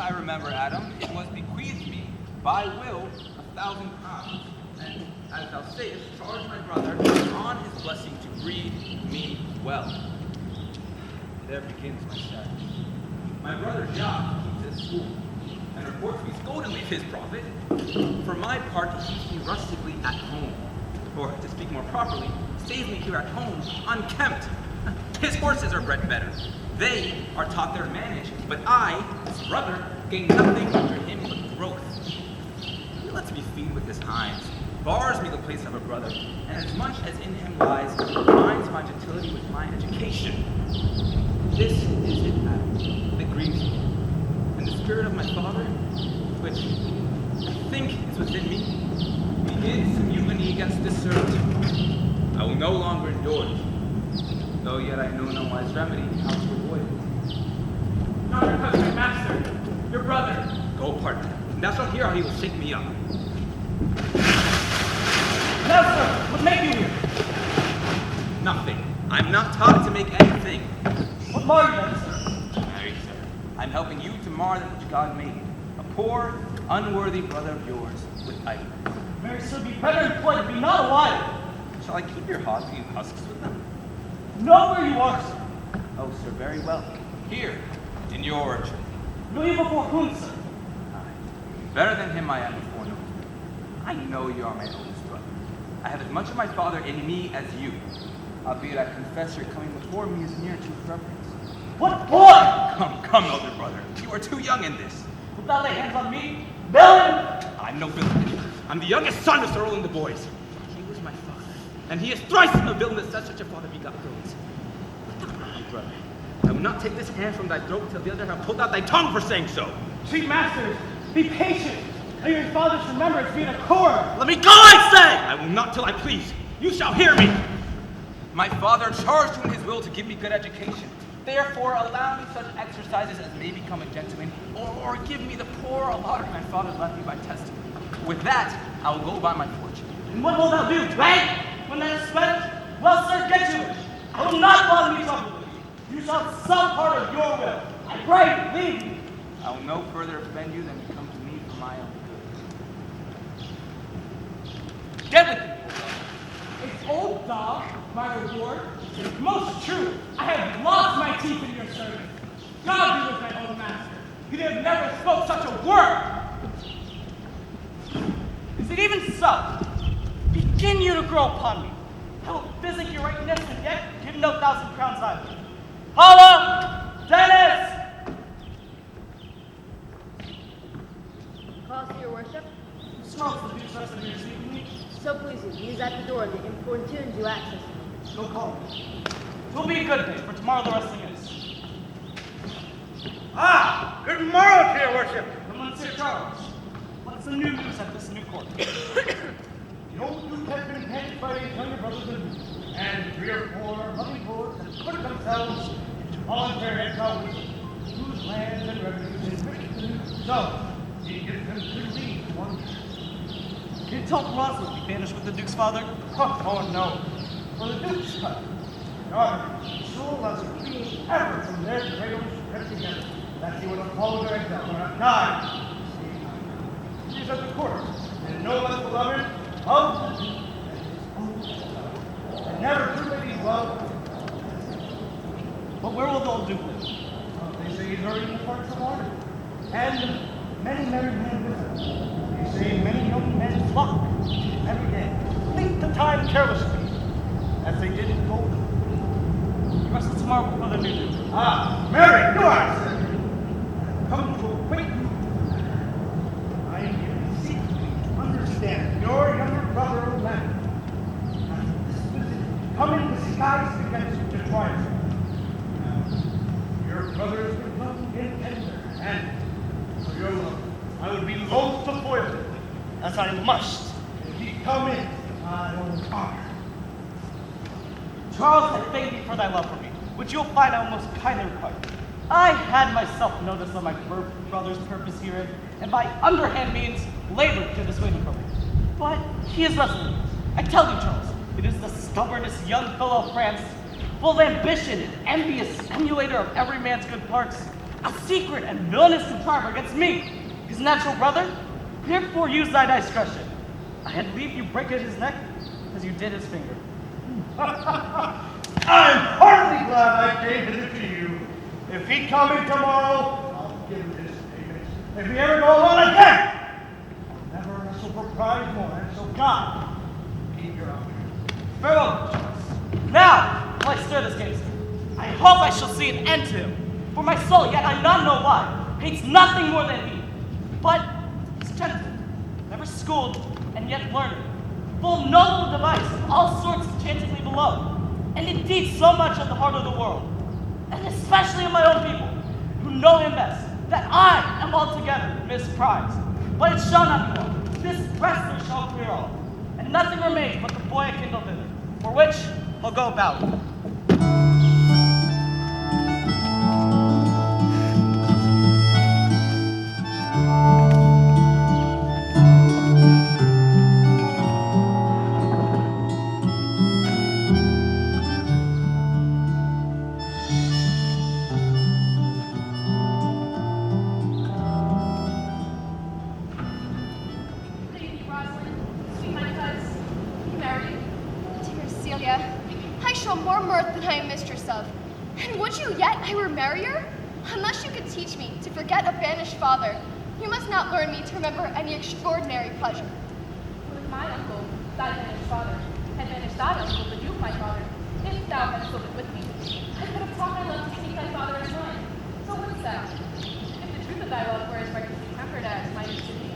I remember, Adam, it was bequeathed me by will 1,000 pounds, and as thou sayest, charge my brother on his blessing to breed me well. There begins my sadness. My brother Jacques keeps at school, and reports me scoldingly of his profit. For my part, he keeps me rustically at home, or to speak more properly, stays me here at home unkempt. His horses are bred better. They are taught their manage, but I, his brother, gain nothing under him but growth. He lets me feed with his hinds, bars me the place of a brother, and as much as in him lies, combines my gentility with my education. This is it, Adam, that grieves me. And the spirit of my father, which I think is within me, begins to mutiny against this servant. I will no longer endure it, though yet I know no wise remedy how to avoid it. Yonder comes my master, your brother. Go, partner, and thou shalt hear how he will shake me up. Now, sir, what make you here? Nothing. I'm not taught to make anything. What mar you then, sir? Marry, sir, I'm helping you to mar that which God made. A poor, unworthy brother of yours with idleness. Mary, sir, be better employed, be not alive. Shall I keep your hogs and you husks with them? Know where you are, sir. Oh, sir, very well. Here, in your orchard. Know you before whom, sir? Aye. Better than him I am before no one. I know you are my oldest brother. I have as much of my father in me as you. Albeit I confess your coming before me is near to reverence. What boy? Come, elder brother. You are too young in this. Wilt thou lay hands on me? Villain! I'm no villain. I'm the youngest son of Sir Roland de Boys. He was my father, and he is thrice the villain that such a father begot villains. My brother, I will not take this hand from thy throat till the other have pulled out thy tongue for saying so. Sweet masters, be patient. May your father's remembrance be in accord. Let me go, I say! I will not till I please. You shall hear me. My father charged you in his will to give me good education. Therefore, allow me such exercises as may become a gentleman, or give me the poor allotted my father left me by testament. With that, I will go by my fortune. And what will thou do, right? When that is spent? Well, sir, get to it. I will not bother me trouble with you. You shall have some part of your will. I pray, leave me. I will no further offend you than you come to me for my own good. Get with me! It's old dog, my reward. Most true, I have lost my teeth in your service. God be with my old master. He have never spoke such a word. Is it even so? Begin you to grow upon me. I will visit your right nest and yet give no 1,000 crowns either. Holla! Dennis! Cause to your worship? Smells the beach rest of your sleeping. So please you, he is at the door, the importunes you access. No call. It will be a good day, for tomorrow the wrestling is. Ah! Good morrow to your worship! From Monsieur Charles. What's the new news at this new court? The old Duke has been headed by his younger brothers and 3 or 4 loving lords have put themselves into voluntary exile whose lands and revenues enrich the new. So, he gives them to leave one. Can you tell Rosalind be banished with the Duke's father? Oh no. For the Duke's son, daughter, soul as free ever from their cradles kept together, that he would have followed their example and have died. He is at the court, and no less beloved of the Duke than his own son. And never truly his love. But where will the old Duke live? They say he's already in the parts of water. And many married men with him. They say many young men flock every day. Think the time carelessly, as they did in Golden. You wrestle tomorrow before the new Duke. Ah, Mary, do I say? Come to acquaint you. I am here to seek to understand your younger brother Orlando. After this visit, come in disguise against Detroit. Your brother has been young and tender, and for your love, I would be loath to foil it, as I must. If he come in, my own honor. Charles, I thank thee for thy love for me, which you'll find I will most kindly require. I had myself notice of my brother's purpose herein, and by underhand means labored to dissuade him from it. But he is resolute. I tell you, Charles, it is the stubbornest young fellow of France, full of ambition and envious emulator of every man's good parts. a secret and villainous contriver against me, his natural brother. Therefore use thy discretion. I had leave you break his neck as you did his finger. I'm heartily glad I gave it to you. If he come in tomorrow, I'll give him his payment. If he ever goes on again, I'll never wrestle for prize more. And so God, keep your eye. Farewell. Now, will I stir this gamester? I hope I shall see an end to him. For my soul, yet I none know why, hates nothing more than he. But he's gentle, never schooled, and yet learned, full of noble device of all sorts chantedly below, and indeed so much at the heart of the world, and especially of my own people, who know him best, that I am altogether misprized. But it shall not be long. This wrestler shall clear all, and nothing remains but the boy kindled thither, for which I'll go about. I were merrier? Unless you could teach me to forget a banished father, you must not learn me to remember any extraordinary pleasure. With my uncle, thy banished father, had banished thy uncle, the Duke, my father, if thou hadst spoken with me, I could have taught my love to seek thy father as mine. So wouldst thou, if the truth of thy love were as righteously tempered as mine is to thee.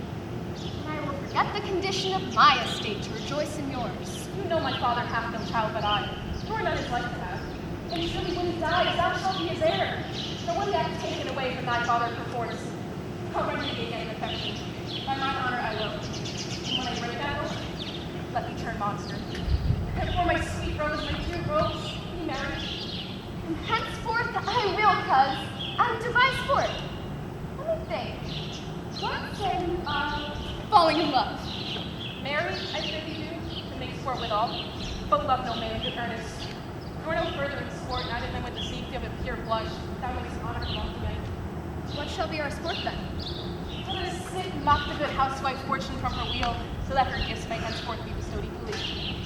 And I will forget the condition of my estate to rejoice in yours. You know my father hath no child but I, nor none is like to have. And surely when he dies, thou shalt be his heir. Nor when he hath taken away from thy father perforce, I'll render thee again in affection. By mine honor I will. And when I break that oath, let me turn monster. And for my sweet rose, my dear rose, be married. And henceforth I will, cuz, out of device sport. Let me think. What say you are falling in love? Marry, I say thee do, and make sport withal. But love no man in good earnest. Nor no further in sport, neither than with the safety of a pure blush, thou mayest honor belong to night. What shall be our sport then? Let us sit and mock the good housewife's fortune from her wheel, so that her gifts may henceforth be bestowed equally.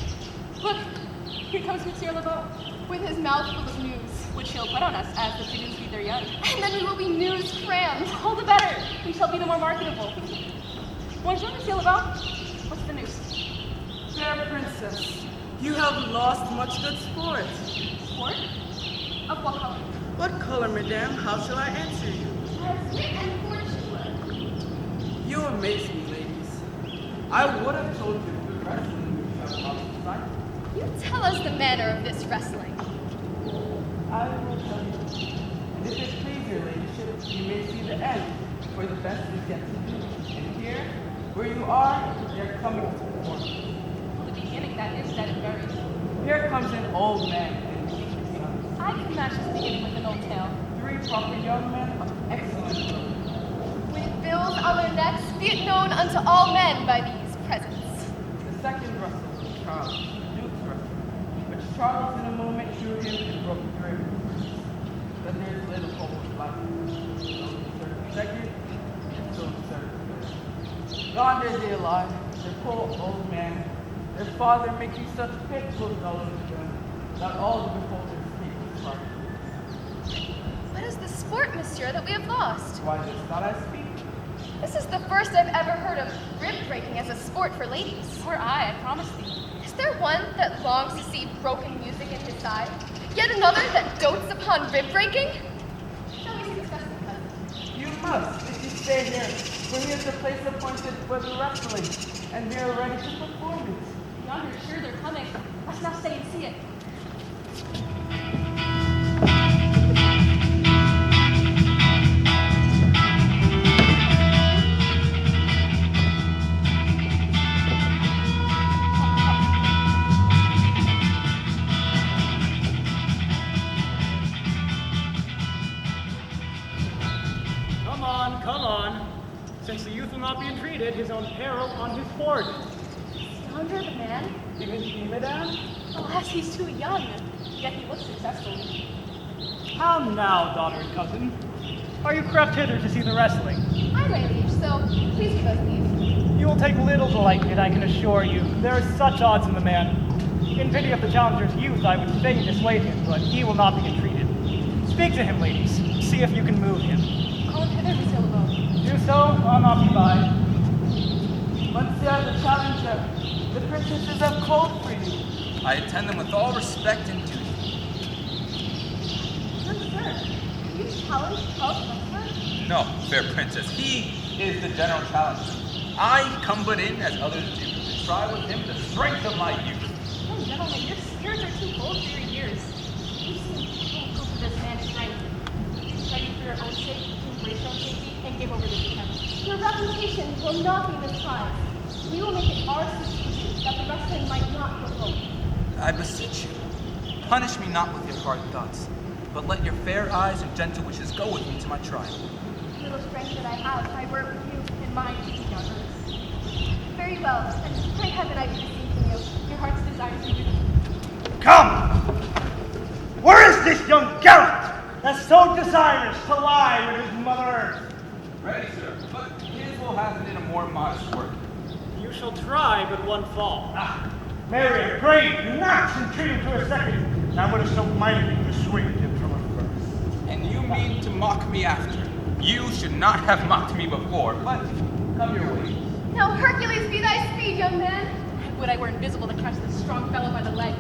Look, here comes Monsieur Lebeau, With his mouth full of news. which he'll put on us as the students feed their young. And then we will be news crammed. All the better, we shall be the more marketable. Bonjour, Monsieur Lebeau. What's the news? Fair princess, you have lost much good sport. Sport? Of what color? What color, madame? How shall I answer you? As wit and fortune. You amaze me, ladies. I would have told you the wrestling which I have lost sight. You tell us the manner of this wrestling. I will tell you. And if it please your ladyship, you may see the end, for the best is yet to do. And here, where you are, they are coming to perform. Well, the beginning, that is dead and buried. Here comes an old man and his son. I can match the beginning with an old tale. 3 proper young men of excellent ability. With bills on their necks, be it known unto all men by these presents. The second wrestler was Charles, the Duke's wrestler, which Charles in a moment drew him and broke the rib. But there is little hope of life. So the third second, and so the third. Yonder they lie, their poor old man. Their father making such pitiful dollars to them that all the beholders take his heart. What is the sport, monsieur, that we have lost? Why does not I speak? This is the first I've ever heard of rib breaking as a sport for ladies. Or I promise thee. Is there one that longs to see broken music in his side? Yet another that dotes upon rib breaking? Shall we discuss the cousin? You must, if you stay here, for here's the place appointed for the wrestling, and we are ready to perform it. Yonder, sure they're coming. Let's now stay and see it. Come on. Since the youth will not be entreated, his own peril on his board. Yonder the man? Even he, madame? Alas, he's too young. Yet he looks successful. How now, daughter and cousin? Are you crept hither to see the wrestling? I'm my liege, so please give us these. You will take little delight in it, I can assure you. There are such odds in the man. In pity of the challenger's youth, I would fain dissuade him, but he will not be entreated. Speak to him, ladies. See if you can move him. Call him hither, Monsieur Lebeau. Do so, I'll not be by. Monsieur the Challenger, the princesses have called for you. I attend them with all respect and duty. Good sir, you challenge Charles Westford? No, fair princess, he is the general challenger. I come but in, as others do, to try with him the strength of my youth. Oh, gentlemen, your spirits are too bold for your years. You seem too cool for this man's strength. You studied for your own sake, to embrace your own safety, and give over this attempt. Your reputation will not be misprized. We will make it our security that the wrestling might not go home. I beseech you, punish me not with your hard thoughts, but let your fair eyes and gentle wishes go with me to my trial. The little strength that I have, I work with you, and mine to keep yours. Very well, and pray heaven I be beseeching you. Your heart's desires are you. Come! Where is this young gallant that's so desirous to lie with his mother Earth? Ready, sir, but his will happen in a more modest work. You shall try but one fall. Mary, pray, do not entreat him to a second. I would have so mightily persuaded him from a first. And you mean to mock me after? You should not have mocked me before, but come your way. Now Hercules be thy speed, young man. Would I were invisible to catch this strong fellow by the leg.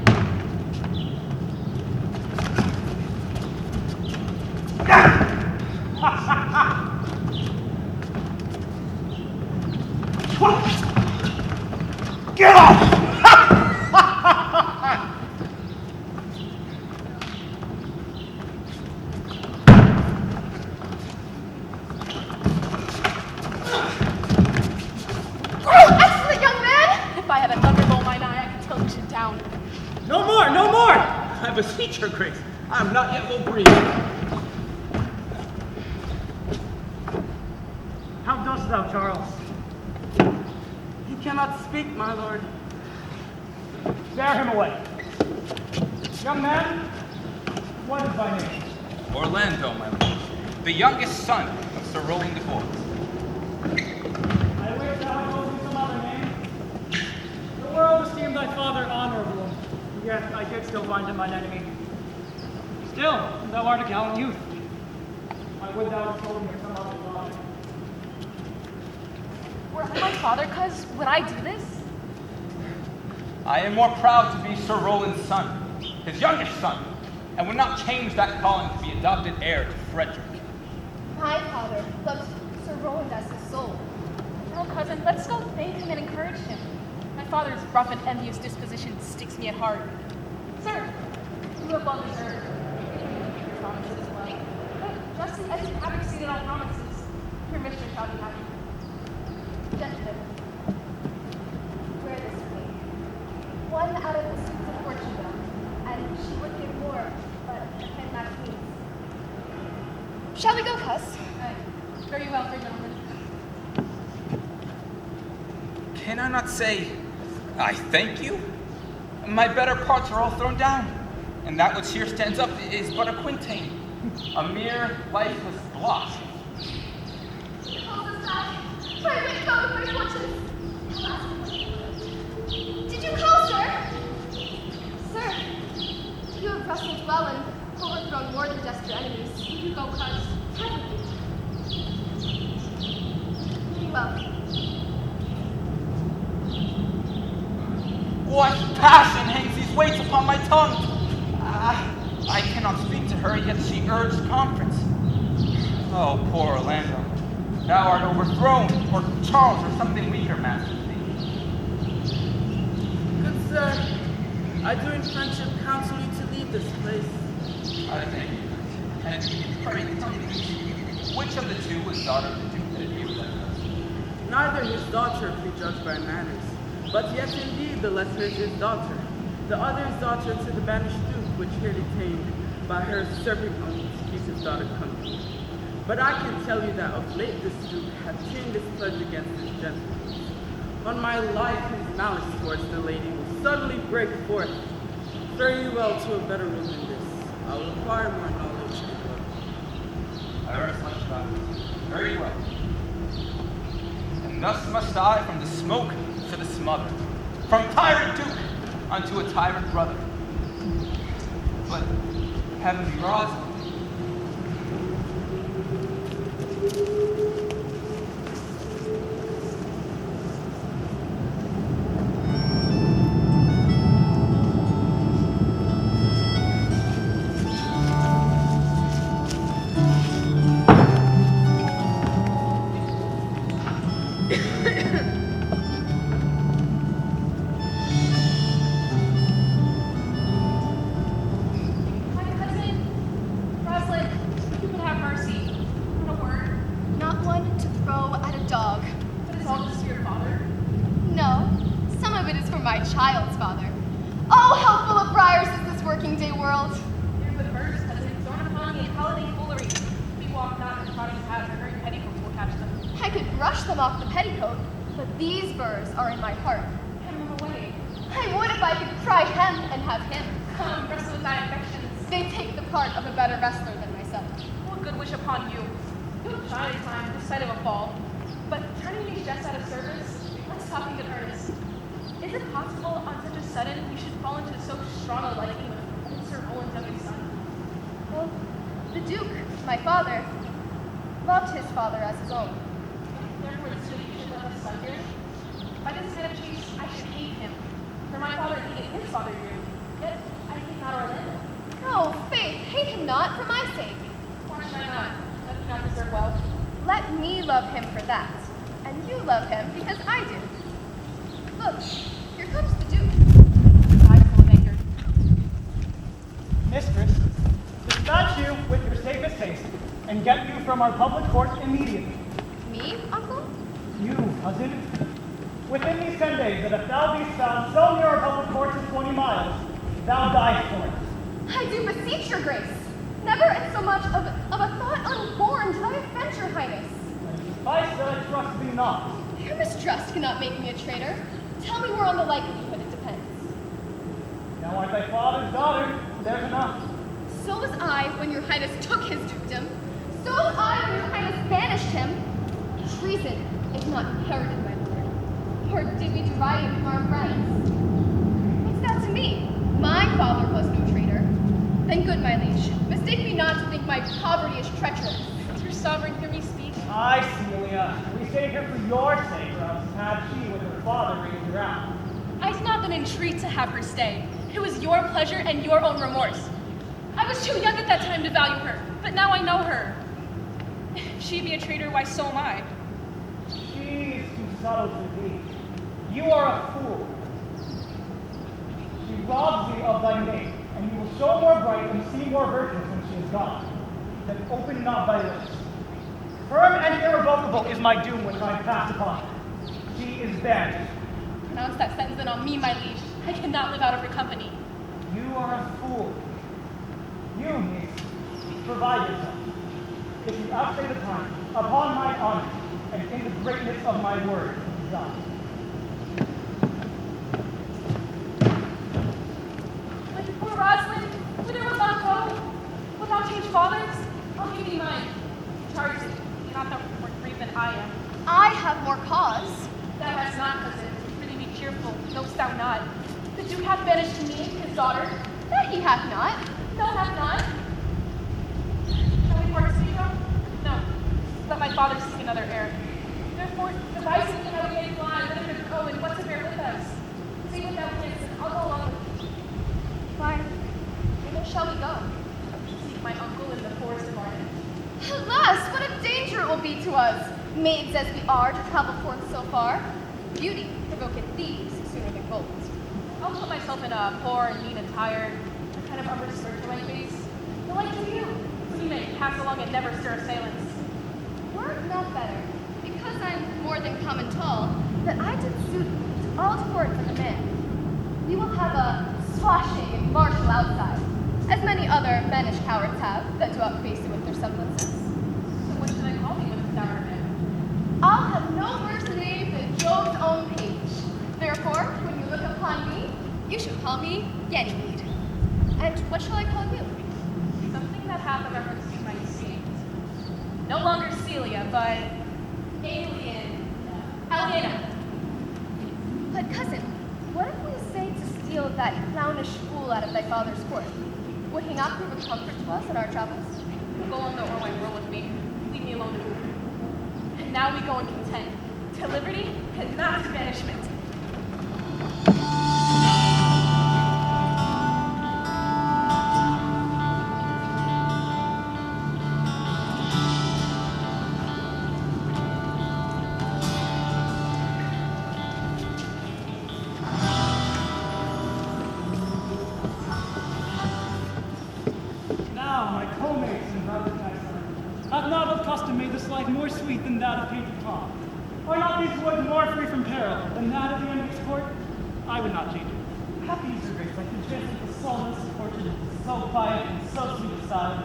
Get off! Excellent, young man! If I had a thunderbolt in mine eye, I could tilt you down. No more, no more! I beseech your grace, I am not yet will breathe. How dost thou, Charles? He cannot speak, my lord. Bear him away. Young man, what is thy name? Orlando, my lord, the youngest son of Sir Rowland de Bois. I wish thou had told me some other name. The world esteemed thy father honorable, yet I did still find him mine enemy. Still, thou art a gallant youth. I would thou had told me some other father. Were I my father, cuz, would I do this? I am more proud to be Sir Rowland's son, his youngest son, and would not change that calling to be adopted heir to Frederick. My father loves Sir Rowland as his soul. No, cousin, let's go thank him and encourage him. My father's rough and envious disposition sticks me at heart. Sir, you have well deserved. Your promises as well. But just as you have exceeded all promises, your mission shall be happy. Gentlemen, wear this ring. One out of the suits of fortune belt, and she would give more, but can not means. Shall we go, Cuss? Very well, fair gentlemen. Can I not say, I thank you? My better parts are all thrown down, and that which here stands up is but a quintain, a mere lifeless blot. Pray wait, go with my fortunes. Did you call, sir? Sir, you have wrestled well and overthrown more than just your enemies. You go, Cuz. Very well. What passion hangs these weights upon my tongue? I cannot speak to her, yet she urged conference. Oh, poor Orlando. Thou art overthrown, or Charles, or something weaker, master. Good sir, I do in friendship counsel you to leave this place. I thank you. And hurry, tell me, which of the two was daughter of the Duke that he was like? Neither his daughter prejudged by manners, but yet indeed the lesser is his daughter. The other is daughter to the banished Duke, which here detained by her usurping uncle to keep his daughter company. But I can tell you that of late this Duke hath changed his pledge against his gentleness. On my life his malice towards the lady will suddenly break forth. Fare you well to a better room than this. I will acquire more knowledge and love. I rest much Very well. And thus must I from the smoke to the smother, from tyrant duke unto a tyrant brother. But heaven be Rosalind. My cousin, Rosalind, you can have mercy. Not a word. Not one to throw at a dog. But it's all just for your father. No, some of it is for my child's father. Oh, how full of briars is this working day world. Here with birds, cousin, thrown upon the holiday foolery. We walk not in trotting paths, and hurry petticoats will catch them. I could brush them off the petticoat, but these burrs are in my heart. Hem them away. I would if I could cry hem and have him. Come, wrestle with thy affections. They take the part of a better wrestler than myself. What good wish upon you? You have tried time this sight of a fall. But turning these jests out of service, let's talk in good earnest. Is it possible on such a sudden you should fall into so strong a liking with Sir Roland's youngest son? Well, the Duke, my father, loved his father as his own. Therefore, the city should love his son dearly. By this kind of chase, I should hate him. For my father hated his father dearly. Yet, I hate not Orlando. No, Faith, hate him not for my sake. Why should I not? Does he not deserve well? Let me love him for that, and you love him because I do. Look, here comes the Duke. I full of anger. Mistress, dispatch you with your safest haste and get you from our public court immediately. Me, uncle? You, cousin. Within these 10 days, that if thou beest found so near our public courts as 20 miles, thou diest for it. I do beseech your grace. Never in so much of a thought unborn did I offend your highness. And suffice that I trust thee not. Your mistrust cannot make me a traitor. Tell me where on the likelihood it depends. Now art thy father's daughter, there's enough. So was I when your highness took his dukedom. So was I when your highness banished him. Treason is not inherited, my lord. Or did we derive it from our friends? What's that to me? My father was no traitor. Then good, my liege, mistake me not to think my poverty is treacherous. Does your sovereign hear me speak? Aye, Celia. We stayed here for your sake, or else had she with her father raised her out. I did not then entreat to have her stay. It was your pleasure and your own remorse. I was too young at that time to value her, but now I know her. If she be a traitor, why so am I. She is too subtle for thee. You are a fool. She robs thee of thy name, and you will show more bright and see more virtuous when she is gone. Then open not thy lips. Firm and irrevocable is my doom which I pass upon her. She is banished. Pronounce that sentence then on me, my liege. I cannot live out of her company. You are a fool. You, niece, provide yourself. If you outstay the time, upon my honor, and in the greatness of my word, die. Like poor Rosalind, whither wilt thou go? Wilt thou change fathers? I'll give thee mine. Charge thee, you're not more grieved than I am. I have more cause. Thou hast not, cousin. Really be cheerful, knowst thou not? The Duke hath banished to me his daughter. That he hath not. No, hath not. Shall we part to go? No. Let my father seek another heir. Therefore, devise me how we may fly, whither to go, and what to bear with us. See what thou canst, and I'll go along with thee. Why, whither shall we go? Seek my uncle in the forest of Arden. Alas, what a danger it will be to us, maids as we are, to travel forth so far. Beauty provoketh thieves sooner than gold. I'll put myself in a poor and mean attire, a kind of upper skirt for my face, the like of you, so you may pass along and never stir assailants. Were it not better, because I'm more than common tall, that I did suit to all sports of a man. We will have a swashing and martial outside, as many other mannish cowards have that do outface you with their semblances. So what should I call thee with this dour name? I'll have no worse name than Jove's own page. Therefore, when you look upon me, you should call me Ganymede. And what shall I call you? Something that hath of reference to my esteemed. No longer Celia. Amelia, but alien Elena. But cousin, what if we say to steal that clownish fool out of thy father's court? Would he not prove a comfort to us in our travels? Go on the Orway roll with me. Leave me alone. And now we go in content to liberty and not to banishment. Now, my co-mates and brothers and sisters, have not of custom made this life more sweet than that of painted Tom? Are not these woods more free from peril than that of the enemy's court? I would not change it. Happy is your grace, like the chance of the solace of fortune, so quiet and so sweet a side.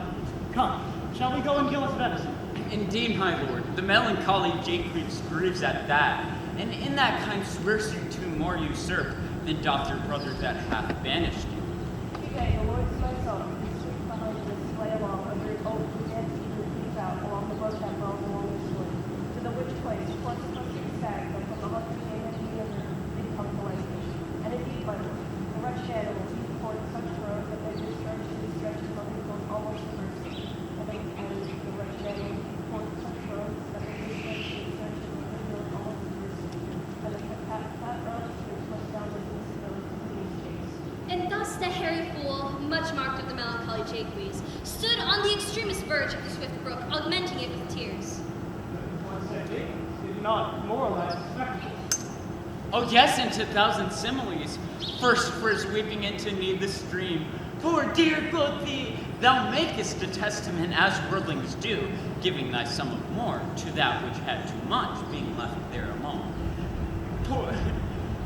Come, shall we go and kill us venison? Indeed, my lord, the melancholy Jacques grieves at that, and in that kind swears you two more usurp than doth your brother that hath banished you. Today, the Lord is myself, and sweep behind this way along under his oak, and even leads out along the brook that runs along this wood, to the which place, once a pursued stag that from the hunter came into the other, did come to languish. And indeed, my lord, the wretched animals eat forth such rows that they discharge and stretch among the bones almost to mercy. And the wretched animals eat forth such rows that they discharge and stretch among the bones almost to mercy. And the fat relatives went down with this village to these days. And thus the hairy fool, much marked with the melancholy Jacques, stood on the extremest verge of the swift brook, augmenting it with tears. One said Jacques did not moralize the spectacle. Oh yes, into thousand similes. First for his weeping into needless stream. For dear, quoth he, thou makest a testament as worldlings do, giving thy somewhat more to that which had too much, being left there alone. For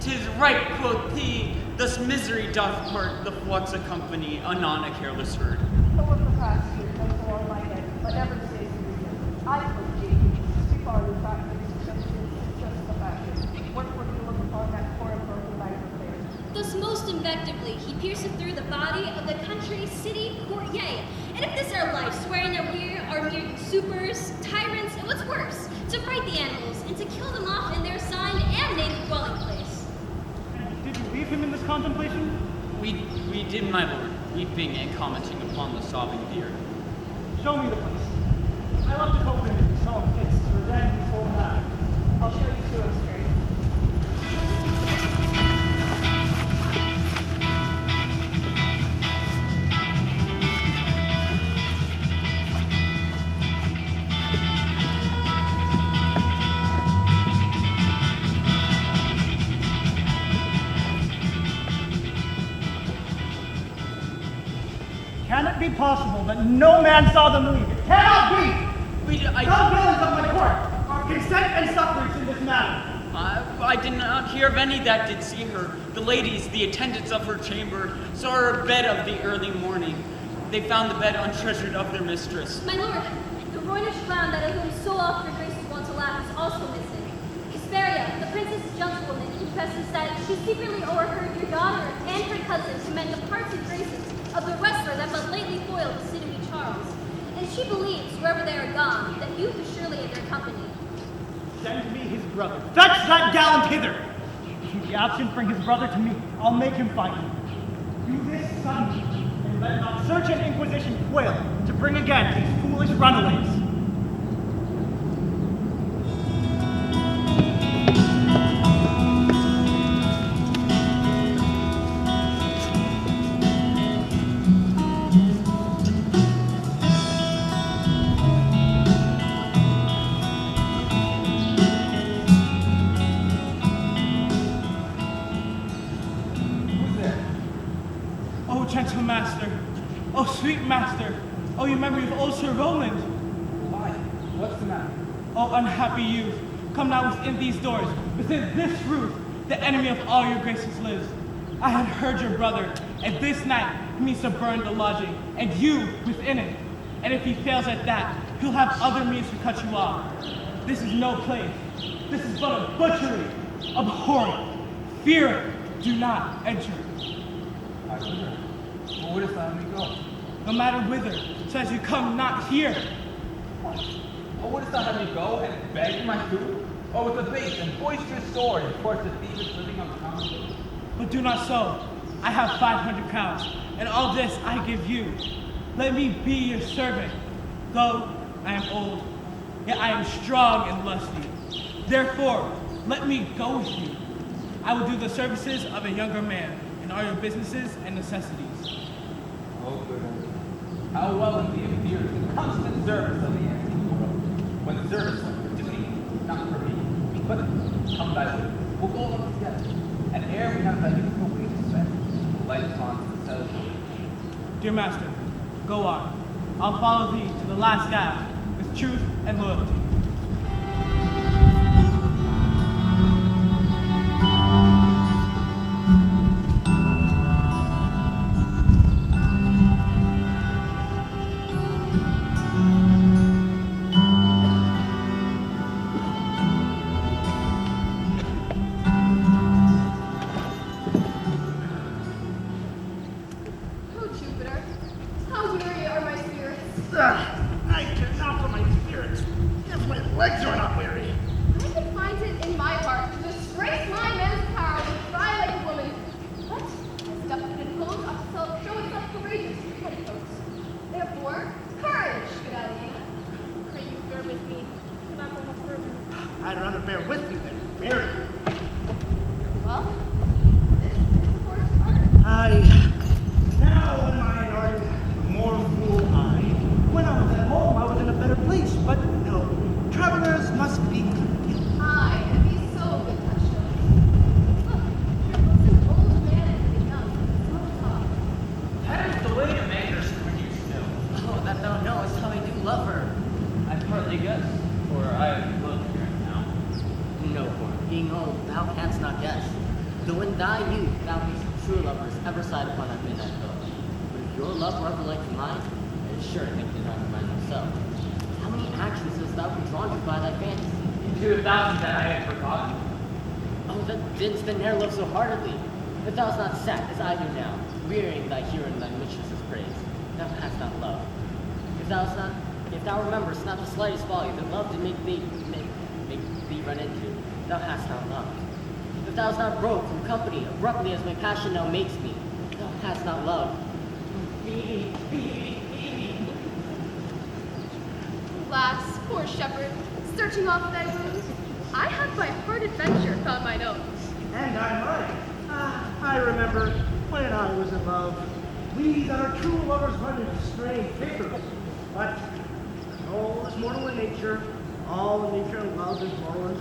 'tis right, quoth he, thus misery doth part, the flux accompany, anon a careless herd. The work of past here comes along my head, but never stays to reason. I put Jacques, too far in practice, just the fashion. Work where you look upon that poor and broken life affairs. Thus most invectively he pierceth through the body of the country, city, court, yea. And if this our life, swearing that we are mere supers, tyrants, and what's worse, to fright the animals, and to kill them off in their assigned and native dwelling place. And did you leave him in this contemplation? We did, my lord, weeping and commenting upon the sobbing deer. Show me the place. I love to cope in it, so it's to revenge before that. I'll show you to it straight. Can it be possible that no man saw them leave? It cannot be! Some villains of my court are consent and suffrage in this matter. I did not hear of any that did see her. The ladies, the attendants of her chamber, saw her bed of the early morning. They found the bed untreasured of their mistress. My lord, the Roynish clown that of whom so oft your grace was wont to laugh is also missing. Hesperia, the princess's gentlewoman, confesses that she secretly overheard your daughter and her cousin commend the parts and graces of the wrestler that but lately foiled the sinewy Charles. And she believes, wherever they are gone, that youth is surely in their company. Send me his brother. Fetch that gallant hither! If he be absent, bring his brother to me. I'll make him fight me. Do this suddenly, and let not search and inquisition quail to bring again these foolish runaways. Gentle master, oh sweet master, oh you memory of old Sir Roland. Why? What's the matter? Oh unhappy youth, come now within these doors, within this roof, the enemy of all your graces lives. I had heard your brother, and this night he means to burn the lodging, and you within it. And if he fails at that, he'll have other means to cut you off. This is no place. This is but a butchery, abhorrent. Fear it, do not enter. I wonder. Well, where dost thou me go? No matter whither, so as you come not here. Or wouldst thou have me go and beg for my food? Or with a base and boisterous sword enforce the thieves living on the common road? But do not so. I have 500 crowns, and all this I give you. Let me be your servant. Though I am old, yet I am strong and lusty. Therefore, let me go with you. I will do the services of a younger man in all your businesses and necessities. Oh, good old. How well it appears in constant service of the antique world. When the service was for duty, not for me. But come thy way, we'll go along together. And ere we have thy youthful way to spend, we'll light upon the celebration. Dear master, go on. I'll follow thee to the last gasp with truth and loyalty. Oh, Jupiter, how weary are my spirits. I cannot for my spirits. If my legs are not weary. I can find it in my heart to disgrace my men's power and cry like a woman. But as ducted and clothes ought to show itself courageous to petticoats. Therefore, courage, good Aliena. Pray you bear with me, and I will not further. I'd rather bear with you than bury you. Well, this is the course part. Now in my heart, more fool I. When I was at home, I was in a better place, but no. Travelers must be content. Aye, and be so good touched. Look, here looks an old man and a young, so tall. That is the way to make her screw you still. Oh, that thou knowest how I do love her. I partly guess, for I have loved her now. No, for being old, thou canst not guess. Though in thy youth thou hast true lovers ever sighed upon that midnight boat. But if your love were ever like mine, I am sure I think did not remind myself. How many actions hast thou been drawn to by thy fancy? Into 1,000 that I had forgotten. Oh, that didst then ne'er love so heartily. If thou hast not sat as I do now, wearying thy hero and thy mistress's praise, thou hast not loved. If thou rememberest not the slightest folly that love did make thee run into, thou hast not loved. If thou hast not broke from company abruptly as my passion now makes me, thou hast not loved. Alas, poor shepherd, searching off thy wounds, I have by hard adventure found mine own. And I might. I remember when I was above. We that are true lovers run into strange papers. But all is mortal in nature. All in nature and love is mortal and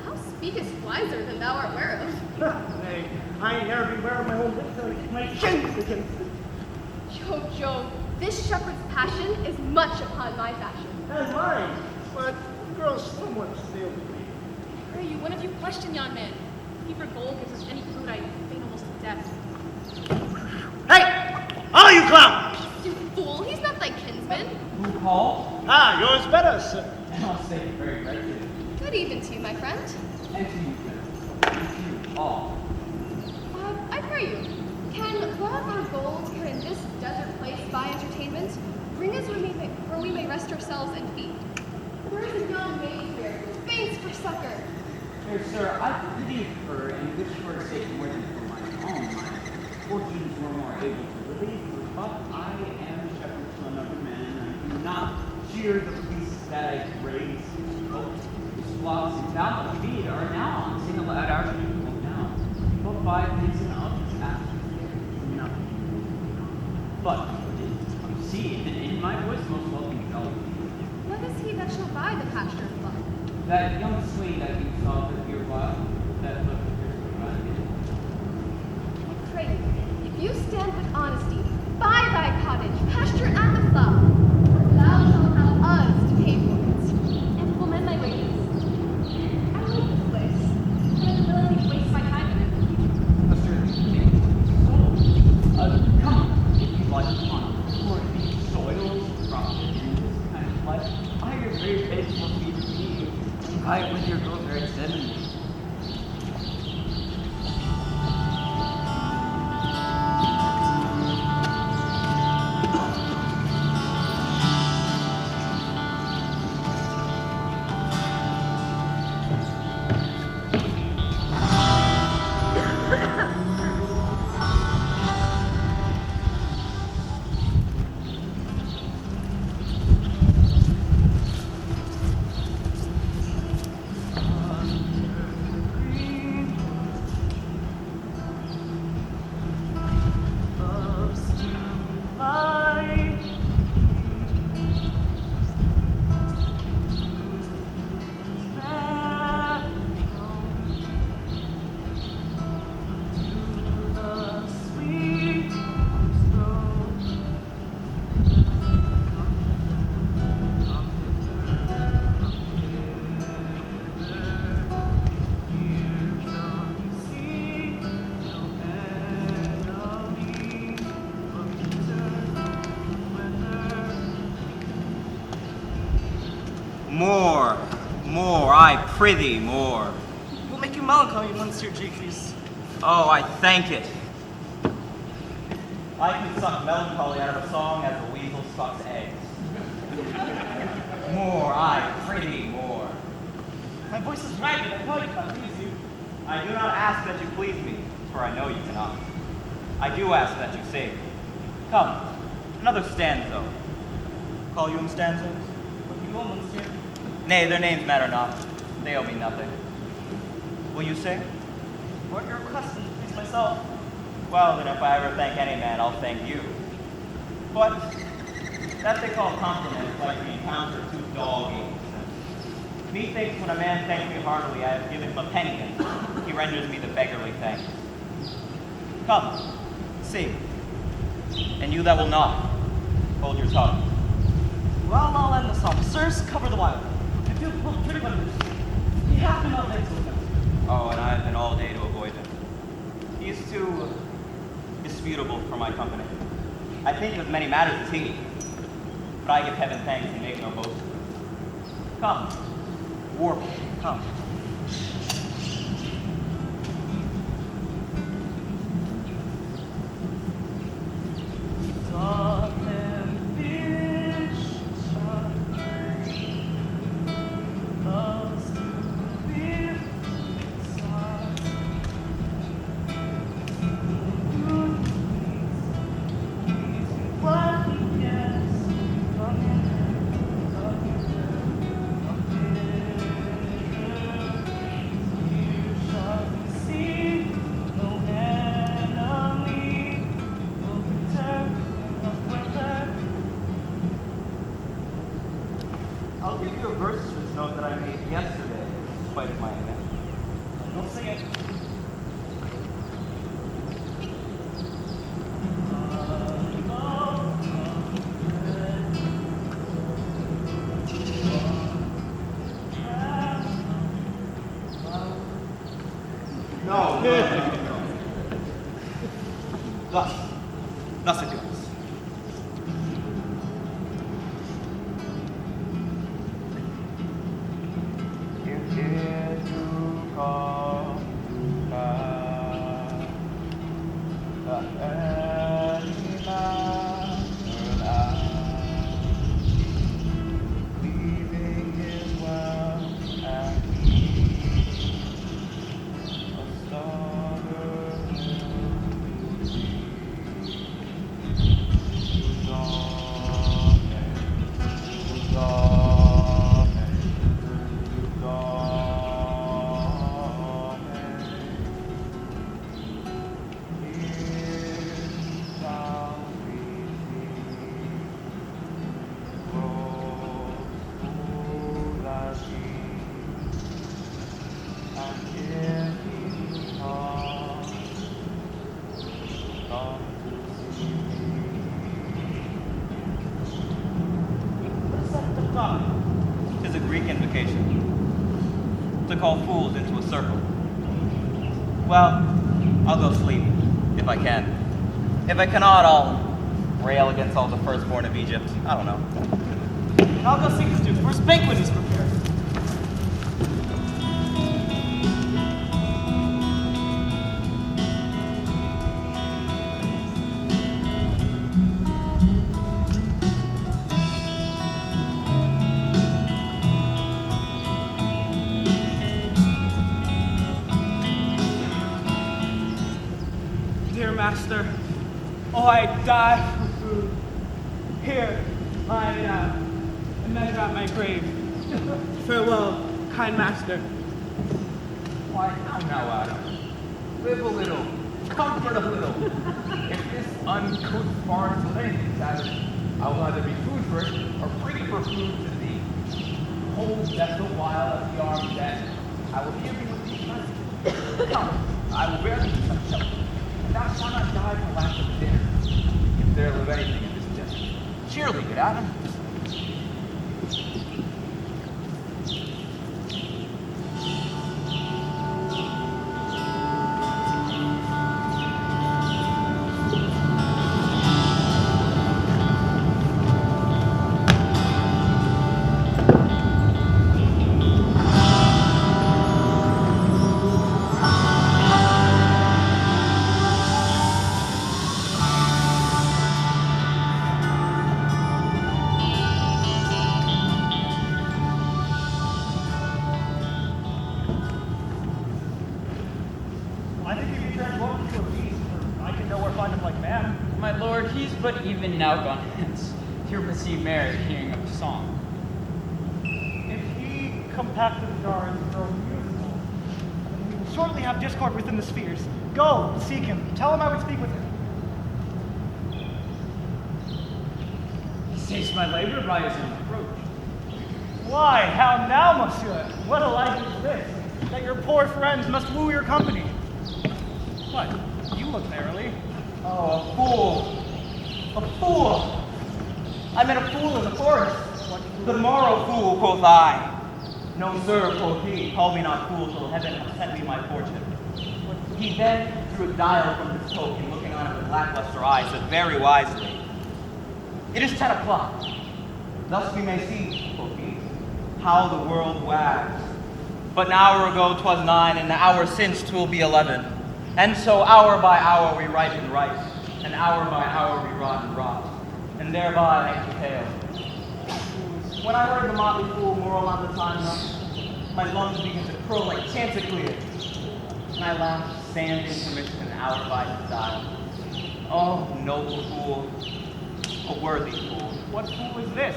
Thou speakest wiser than thou art aware of. Nay, I ne'er beware of my own lips till I kick my shins against it. Jove, this shepherd's passion is much upon my fashion. And mine, but the girl's somewhat stale to me. Pray you, one of you question yon man. If he for gold gives us any food, I faint almost to death. Hey! All you clowns! You fool, he's not thy kinsman. Who called? Yours better, sir. And I'll say it very rightly. Good evening to you, my friend. And to you, sir. And to you all. I pray you, can love or gold here in this desert place buy entertainment? Bring us where we may rest ourselves and feed. There is a young maid here who faints for succor. Fair sir, I pity her and wish for her sake more than for my own. My fortunes were more able to relieve her, but I am shepherd to another man, and I do not shear the beasts that I graze. Whose flocks and fallow feed are now on sale at our usual town. But by reason of his absence there is nothing. But see that in my voice most welcome fellow. What is he that shall buy the pasture flock? That young swain that you saw for here while, that looked fiercely rugged. I pray you, if you stand with honesty, buy thy cottage, pasture at the plow, for thou shalt have us to pay for it, and will mend thy wages. I like this place, and I'm willing to waste my time in it. A certain thing. Come, if you like upon for the soils, crops, and this kind of life, I your very best will be to me. Right with your growth very suddenly. More, I prithee, more. It will make you melancholy, Monsieur Jacques. Oh, I thank it. I can suck melancholy out of a song as a weasel sucks eggs. More, I prithee, more. My voice is ragged. I know I cannot please you. I do not ask that you please me, for I know you cannot. I do ask that you sing. Come, another stanza. Call you them stanzas? What you want, Monsieur? Nay, their names matter not. They owe me nothing. Will you sing? What your request and please myself. Well, then if I ever thank any man, I'll thank you. But that they call compliment is like the encounter of two dog eaters. Methinks when a man thanks me heartily, I have given him a penny, and he renders me the beggarly thanks. Come, sing. And you that will not, hold your tongue. Well, I'll end the song. Sirs, cover the wire. If you will pretty much, he hath been all day to look at. Oh, and I have been all day to avoid him. He is too disputable for my company. I think with many matters as he, but I give heaven thanks and make no boast. Come, warble, come. I'll give you a verse to this note that I made yesterday, in spite of my inaction. Don't sing it. No. Thus it goes. Tis a Greek invocation to call fools into a circle. Well, I'll go sleep, if I can. If I cannot, I'll rail against all the firstborn of Egypt. I don't know. And I'll go seek the Duke. First banquet is prepared. Dear master, oh, I die for food. Here, lie me down and measure out my grave. Farewell, kind master. Why, now, Adam. Live a little, comfort a little. If this uncouth foreign to anything, savage, I will either be food for it or bring it for food to thee. Hold that the while at the arm's end. I will hear thee with these messages. Come, I will bear thee some shelter. And thou shalt not die for lack of dinner, if there live anything in this desert. Cheerly, good Adam. even now gone hence. Here was he merry, hearing of song. If he compacted the jar and grow musical, we will shortly have discord within the spheres. Go, seek him. Tell him I would speak with him. He saves my labor by his own approach. Why, how now, monsieur? What a life is this, that your poor friends must woo your company? What? You look merrily. Oh, a fool! A fool! I met a fool in the forest. The morrow fool, quoth I. No, sir, quoth he, call me not fool till heaven hath sent me my fortune. He then drew a dial from his coat, and looking on it with lackluster eyes, said very wisely, "It is 10 o'clock. Thus we may see," quoth he, "how the world wags. But an hour ago 'twas 9, and an hour since 'twill be 11. And so hour by hour we ripen ripe, and hour by hour we rot and rot, and thereby make the tale." When I heard the motley fool moral on the time run, my lungs began to crow like chanticleer, and I laughed sand intermission hour by his dial. Oh, noble fool, a worthy fool. What fool is this?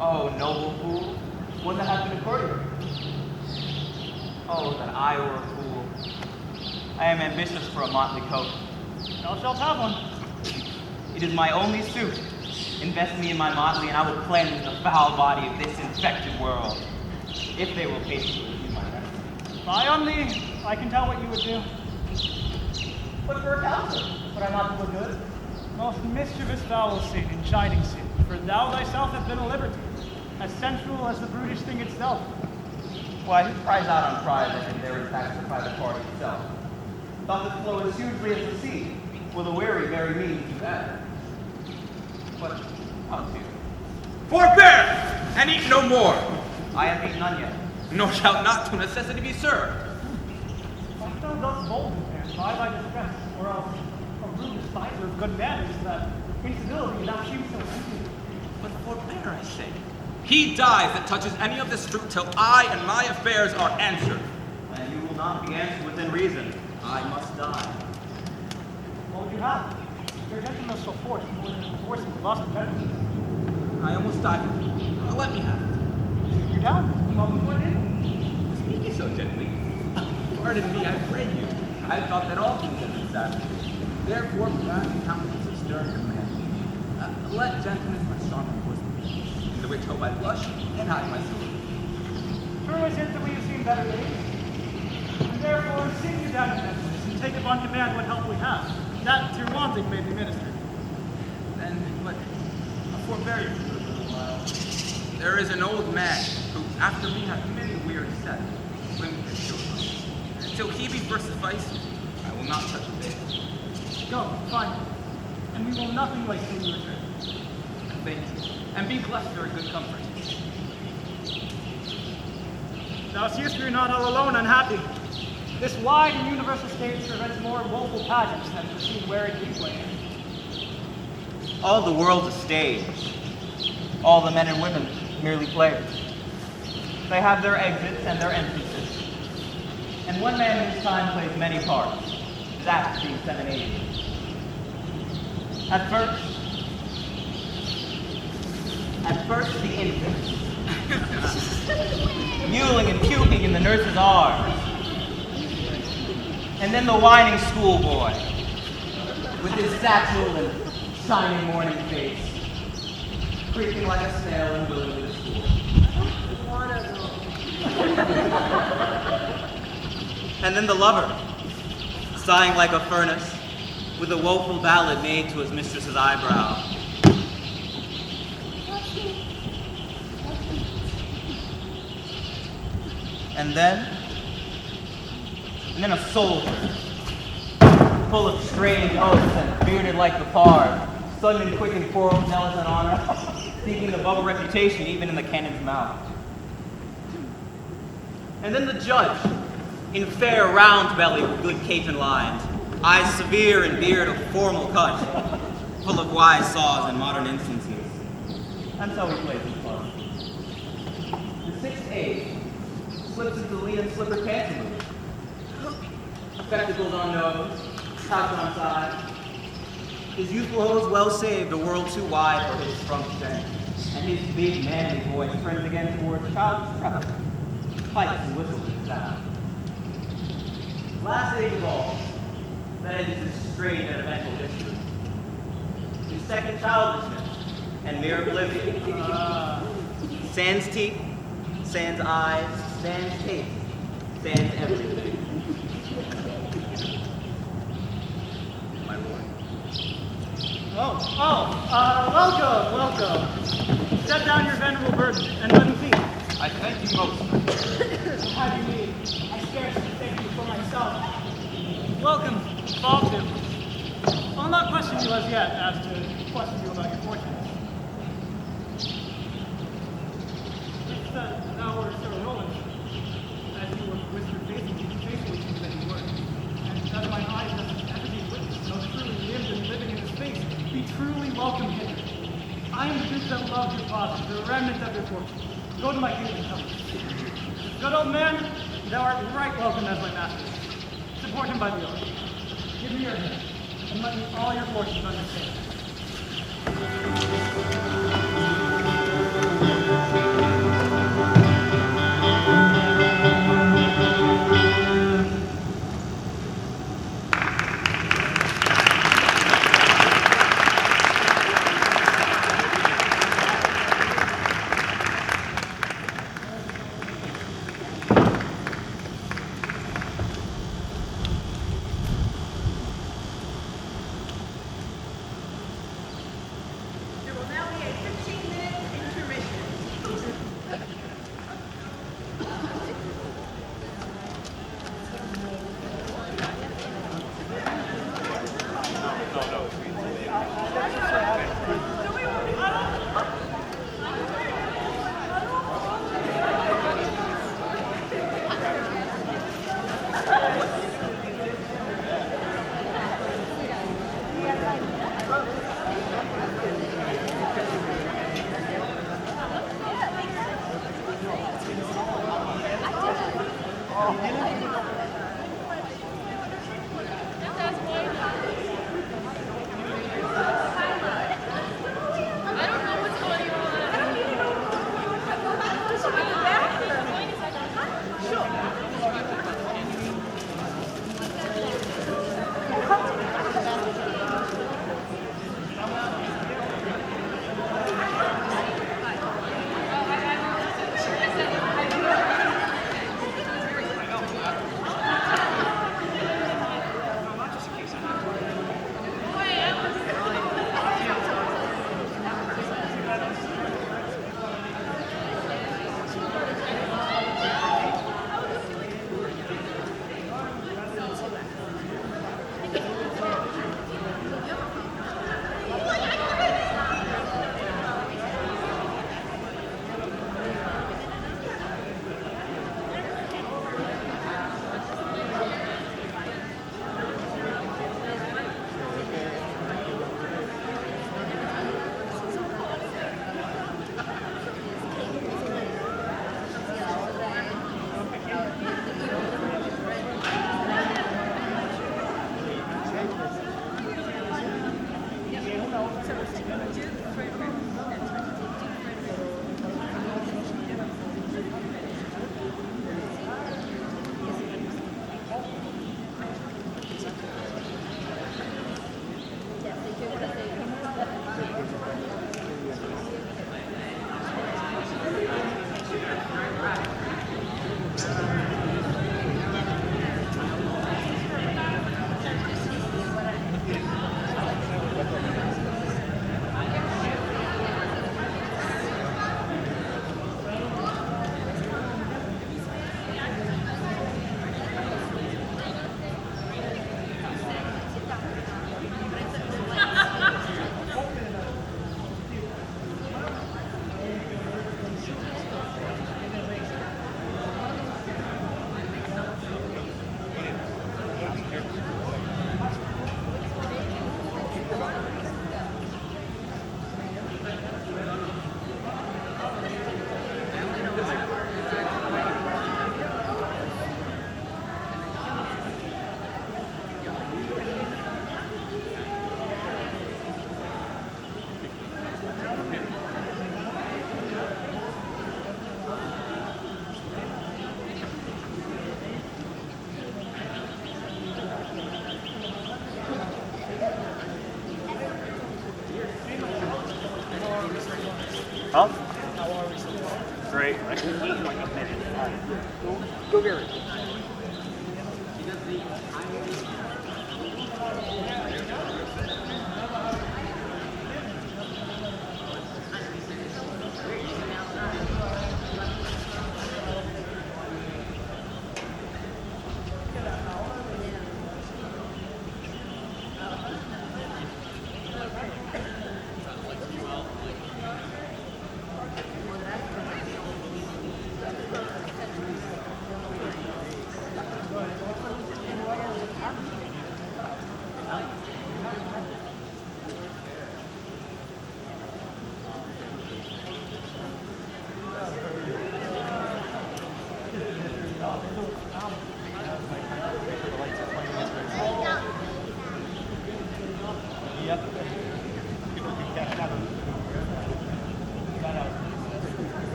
Oh, noble fool, one that hath been a courtier. Oh, that I were a fool. I am ambitious for a motley coat. Thou shalt have one. It is my only suit. Invest me in my motley, and I will cleanse the foul body of this infected world, if they will patiently receive my message. Fie on thee. I can tell what you would do. But for a counselor, would I not do good? Most mischievous foul sin and chiding sin, for thou thyself hast been a liberty, as sensual as the brutish thing itself. Why, who cries out on pride as if there is tax the private party itself? Thought that flow as hugely as the sea, will the weary very means do that. But, how to? Forbear, and eat no more. I have eaten none yet. Nor shalt not to necessity be served. Why thou dost bold man, by thy distress, or else a rude despiser of good manners, that incivility thou seems so empty. But forbear, I say. He dies that touches any of this fruit till I and my affairs are answered. And you will not be answered within reason. I must die. What would you have? Your gentleness so forced, more than forcing the lost of gentleness. I almost died. Let me have it. You're down. Welcome to it. Speaking so gently. Pardon me, I pray you. I thought that all things had been savage. Therefore, perhaps the countenance of stern command. Let gentleness my strong bosom be, in the which hope I blush and hide my soul. True is it that we have seen better days. And therefore, sit you down in gentleness, and take upon command what help we have, that to your wanting may be ministered. Then, but forbear you for a little while. There is an old man who, after me, hath many weary steps, limbs his children. Till he be first sufficed, I will not touch a bit. Go, find him, and we will nothing waste till you return. Thank you, and be blessed for a good comfort. Thou seest we are not all alone unhappy. This wide and universal stage prevents more woeful pageants than pursued wearing leeway. All the world's a stage. All the men and women merely players. They have their exits and their entrances. And one man in his time plays many parts, that being 780. At first the infant, mewling and puking in the nurse's arms. And then the whining schoolboy, with his satchel and shining morning face, creeping like a snail and willing to the school. And then the lover, sighing like a furnace, with a woeful ballad made to his mistress's eyebrow. And then a soldier, full of strange oaths and bearded like the pard, sudden and quick and quarrel, zealous and honor, seeking above a reputation even in the cannon's mouth. And then the judge, in fair round belly with good cape and lines, eyes severe and beard of formal cut, full of wise saws and modern instances. And so he plays his part. The sixth age slips into the lead and slipper pantaloons. Spectacles on nose, pouch on side, His youthful hose well saved, a world too wide for his shrunk strength. And his big manly voice turns again towards childish preference. Pipes and whistles in sound. Last age of all, that is his strange and eventful history. His second childishness and mere oblivion. Sans teeth, sans eyes, sans taste, sans everything. My boy. Welcome. Set down your venerable burden and let me see. I thank you most. Have you need? I scarcely thank you for myself. Welcome, Falcon. I'll not question you as yet as to question you about your fortunes. It's that thou wert so knowledge, as you were with your faithfully to that you were. And as mine eyes have ever been witnessed, so truly lived and living in his face, be truly welcome hither. I am the Duke that loved your father, the remnant of your fortune. Go to my kingdom and come. Good old man, thou art right welcome as my master. Support him by the oath. Give me your hand, and let me all your fortunes understand. There will now be a 15-minute great. I can eat in like a minute. Go get it.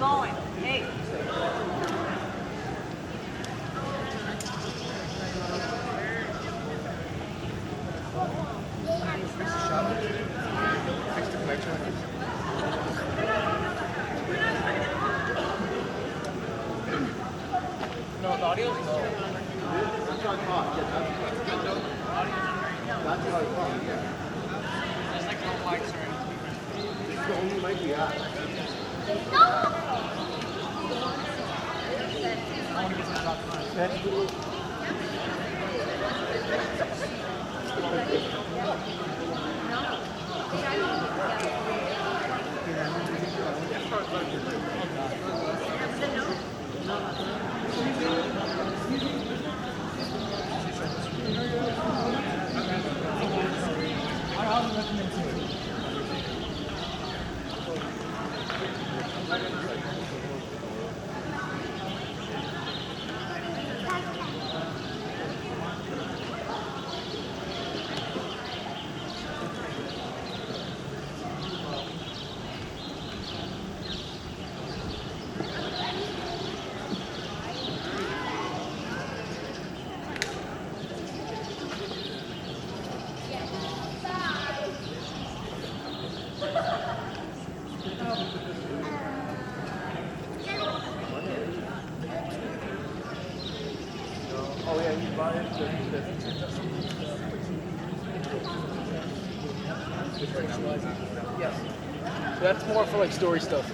Going. Hey. No, the audio's low. That's what I thought. Yeah, that's what I thought, yeah. There's like no mics or anything. This is the only mic we got. I want to get some shots. Oh yeah, he's buying Yes. So that's more for like story stuff.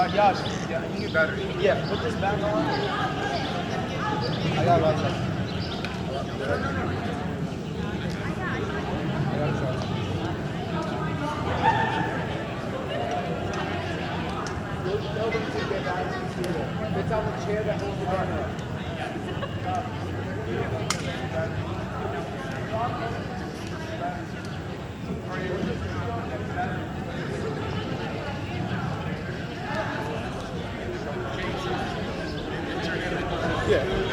Yeah, you need battery. Yeah, put this back on. I got lots of. Tell them to get back to the it's on the chair that holds the camera. Yeah.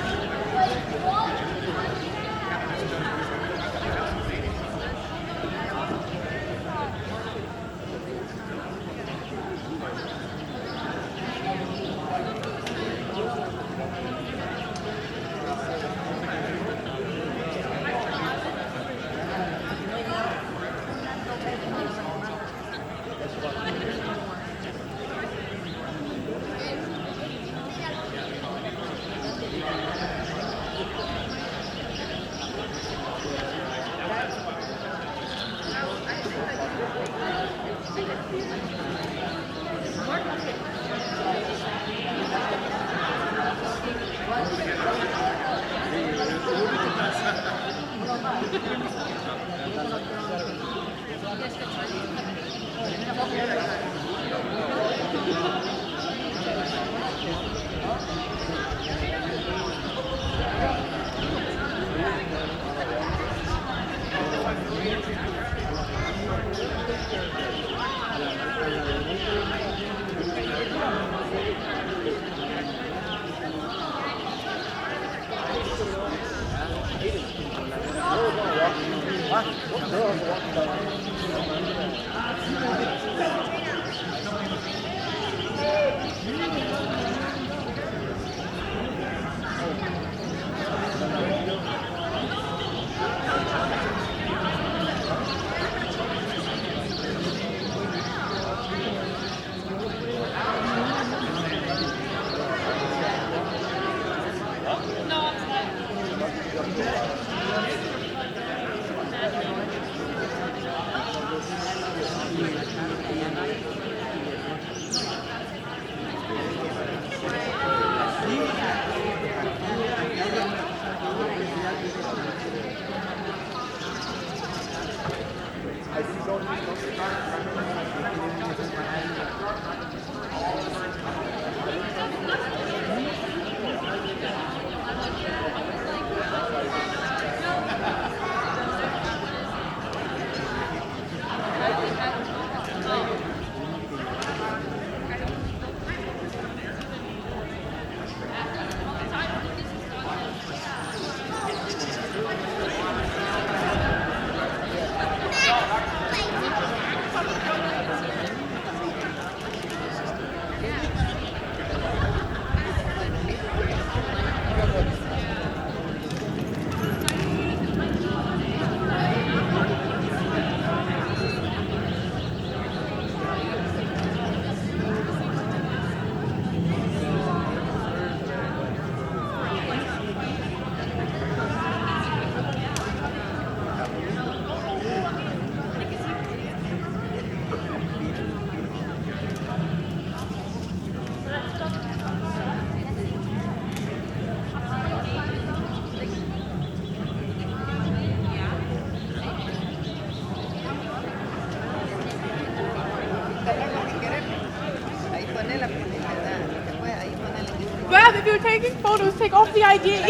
Beth, if you're taking photos, take off the ID.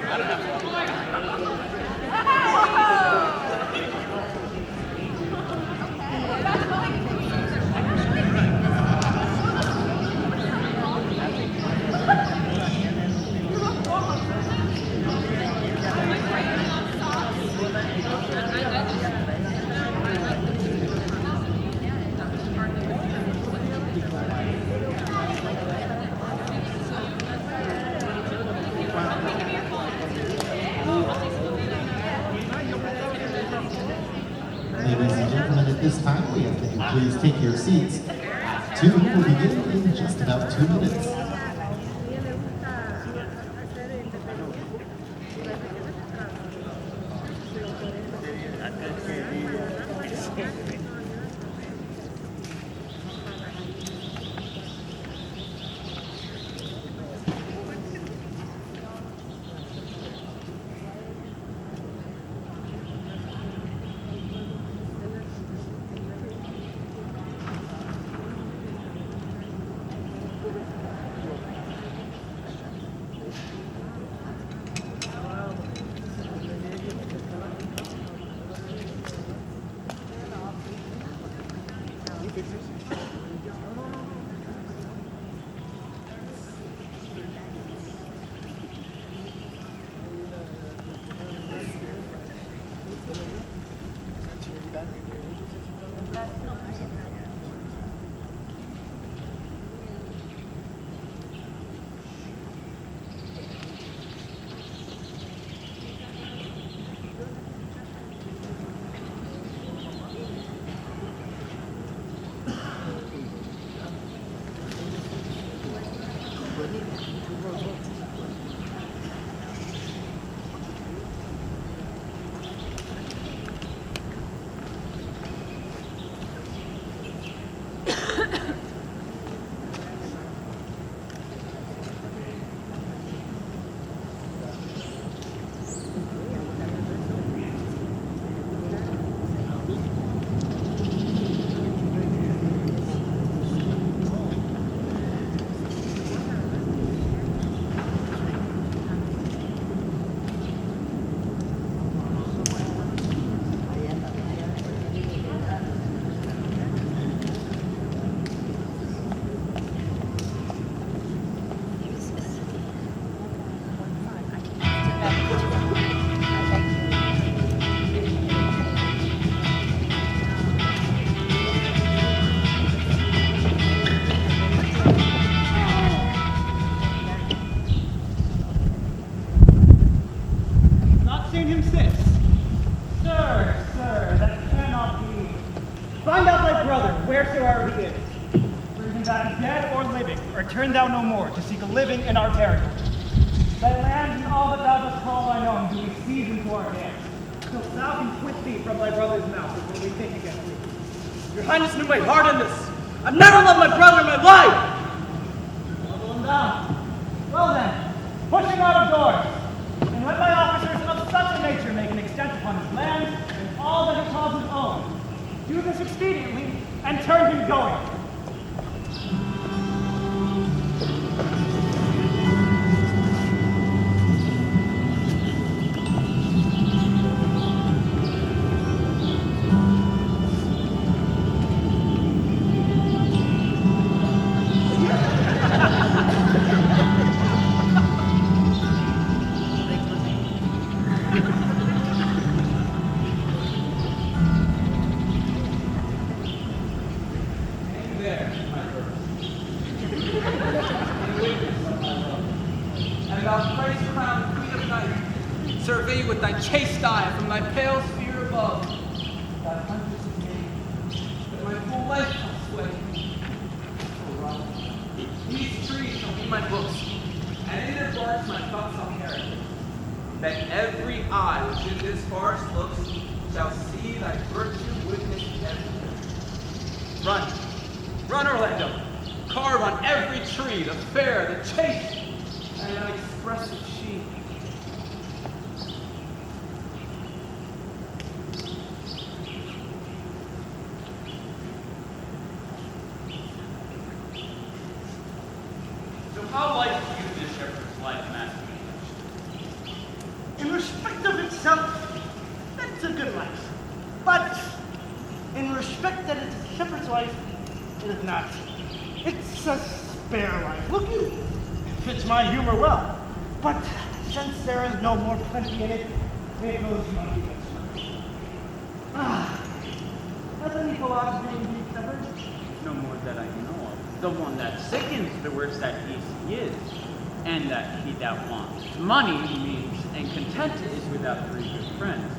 I don't have to. Ladies and gentlemen, at this time, we ask that you please take your seats. Act 2 will begin in just about 2 minutes. Not seen him since. Sir, that cannot be. Find out thy brother, wheresoever he is. Bring him back dead or living, or turn thou no more to seek a living in our territory. Thy land and all that thou dost call thine own do we seize into our hands, till thou can quit thee from thy brother's mouth before we think against thee. Your Highness knew my heart in this. I've never loved my brother in my life! Level him down. Well then, push him out of doors, and let my officers of such a nature make an extent upon his lands and all that he calls his own. Do this expediently, and turn him going. Survey with thy chaste eye from thy pale sphere above. Thy hundreds of names, that my full life shall sway. O Robert, these trees shall be my books, and in their barks my thoughts I'll carry. That every eye which in this forest looks shall see thy virtue witnessed everywhere. Run, Orlando. Carve on every tree the fair, the chaste, and unexpressive she. How like you this shepherd's life, Master? In respect of itself, it's a good life. But in respect that it's a shepherd's life, it is not. It's a spare life. Look, it fits my humor well. But since there is no more plenty in it, it goes monkey business. Has any philosophy indeed shepherd? No more that I know of. The one that sickens, the worse that he is, and that he that wants money means, and content is without three good friends.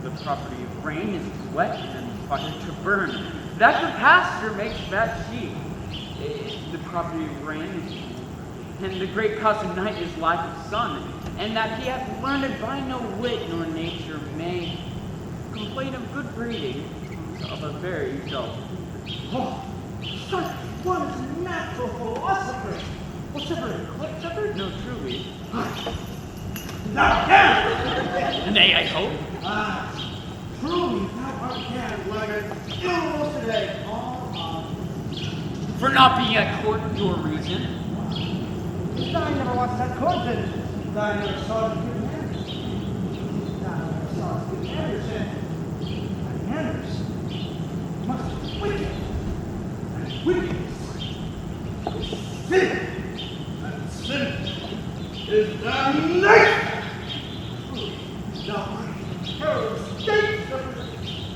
The property of rain is wet and fire to burn, that the pasture makes fat sheep. The property of rain is cool, and the great cause of night is lack of sun, and that he hath learned by no wit nor nature may complain of good breeding of a very dull. Oh, such one is natural philosopher. What's ever eclipse ever? No, truly. Thou canst! Nay, I hope. Truly, thou art can, laggard. Ill today, all on. For not being at court of your reason. If thou never watched that court, then thou never saw the good manners. Thou never saw good manners, and manners must be wicked. And wickedness is sin. And sin is damnation. Thou art terrible state.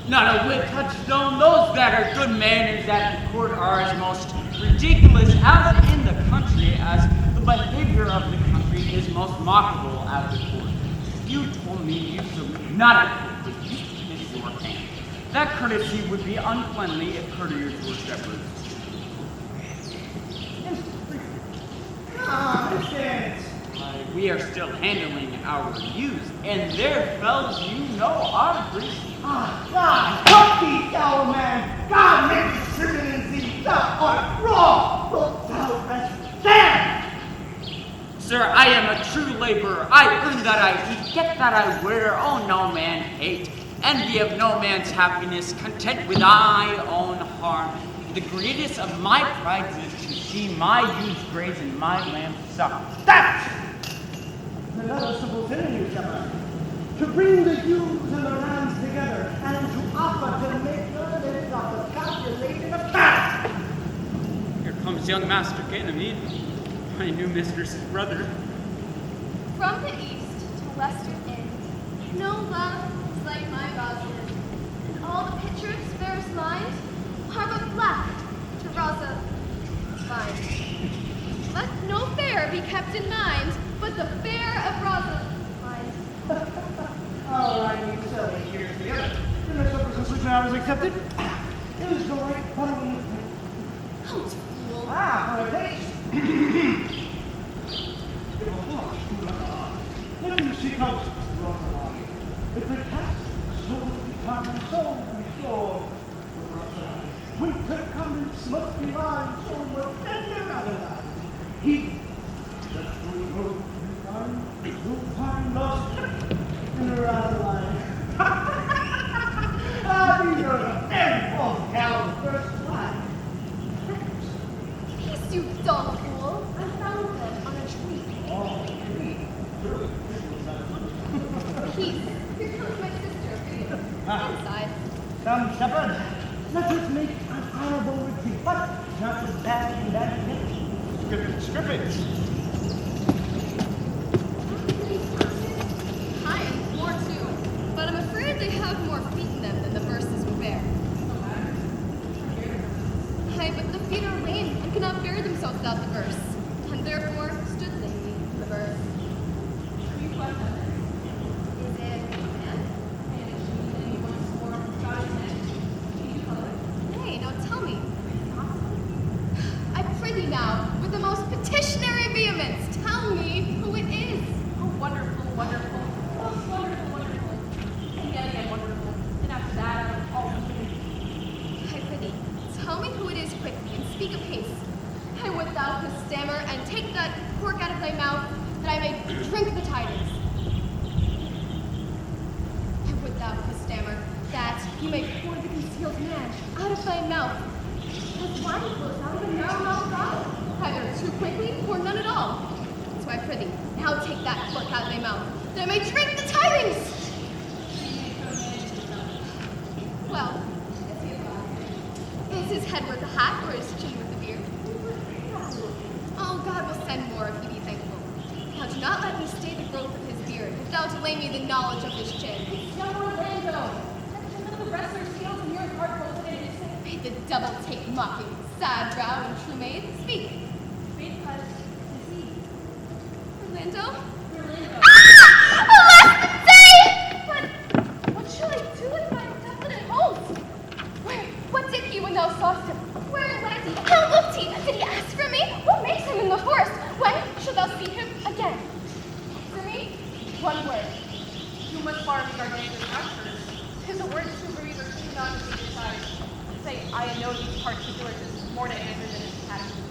Not a whit touchstone. Those that are good manners at the court are as most ridiculous as in the country, as the behavior of the country is most mockable at the court. You told me you salute not at court, but you kiss your hand. That courtesy would be uncleanly if courtiers were shepherds. We are still handling our use, and there, fellows, you know our greasy. God, help thee, thou man! God make the sermon in thee! Thou art wrong! Wilt thou rest stand? Sir, I am a true laborer. I earn that I eat, get that I wear. Oh, no man hate. Envy of no man's happiness, content with thy own harm. The greatest of my prides is to see my ewes graze and my lambs suck. That! Another simple thing in you, shepherd. To bring the ewes and the lambs together, and to offer to make the living of the calculated of cat. Here comes young Master Ganymede, my new mistress's brother. From the east to Lester's end, no love is like my Rosalind. And all the pictures fairest lines are but black to Rosa's mind. Let no fair be kept in mind, but the fair of Rosa's mind. All right, you silly here together. The next representation I was accepted. It is the right button. Oh, fool. For a taste. Let me see how Rosaline. If the cat so become so before winter comes must be mine, so will tender other land. He that will find lost in a Rosaline. These are the very false cows first line. Peace, you dull fool. I found them on a tree. Oh, Peace. Here comes my sister, Freedom. Inside. Come, shepherd, let us make an honorable retreat, but not as bad in that case. Strip it. Hi, and more too. But I'm afraid they have more feet in them than the verses would bear. Hi, but the feet are lame and cannot bear themselves without the verse, and therefore stood lamely in the verse. Is it man? Nay, now tell me. I prithee now, with the most petitionary vehemence, tell me who it is. Oh, wonderful, wonderful. Most wonderful, wonderful. And yet again wonderful. And after that, all I prithee, tell me who it is quickly, and speak apace. I would thou could stammer, and take that cork out of thy mouth, that I may drink the tidings. I would thou could stammer, that you may pour the concealed man out of thy mouth. As wine flows out of a narrow mouth bottle, either too quickly or none at all. So I prithee, now take that cork out of thy mouth, that I may drink the tidings. Well, is his head worth a hat, or his chin worth a beard? Oh, God will send more if he be thankful. Now do not let me stay the growth of his beard, if thou delay me the knowledge of his chin. young Orlando. Touch the wrestler's heels and your heart goes in his sing. May the devil take mocking, sad brow and true maid. Speak. Because he. Orlando? Orlando. Alas the day! But what shall I do? on to the side. Say, I know these particulars is more to answer than his catechism.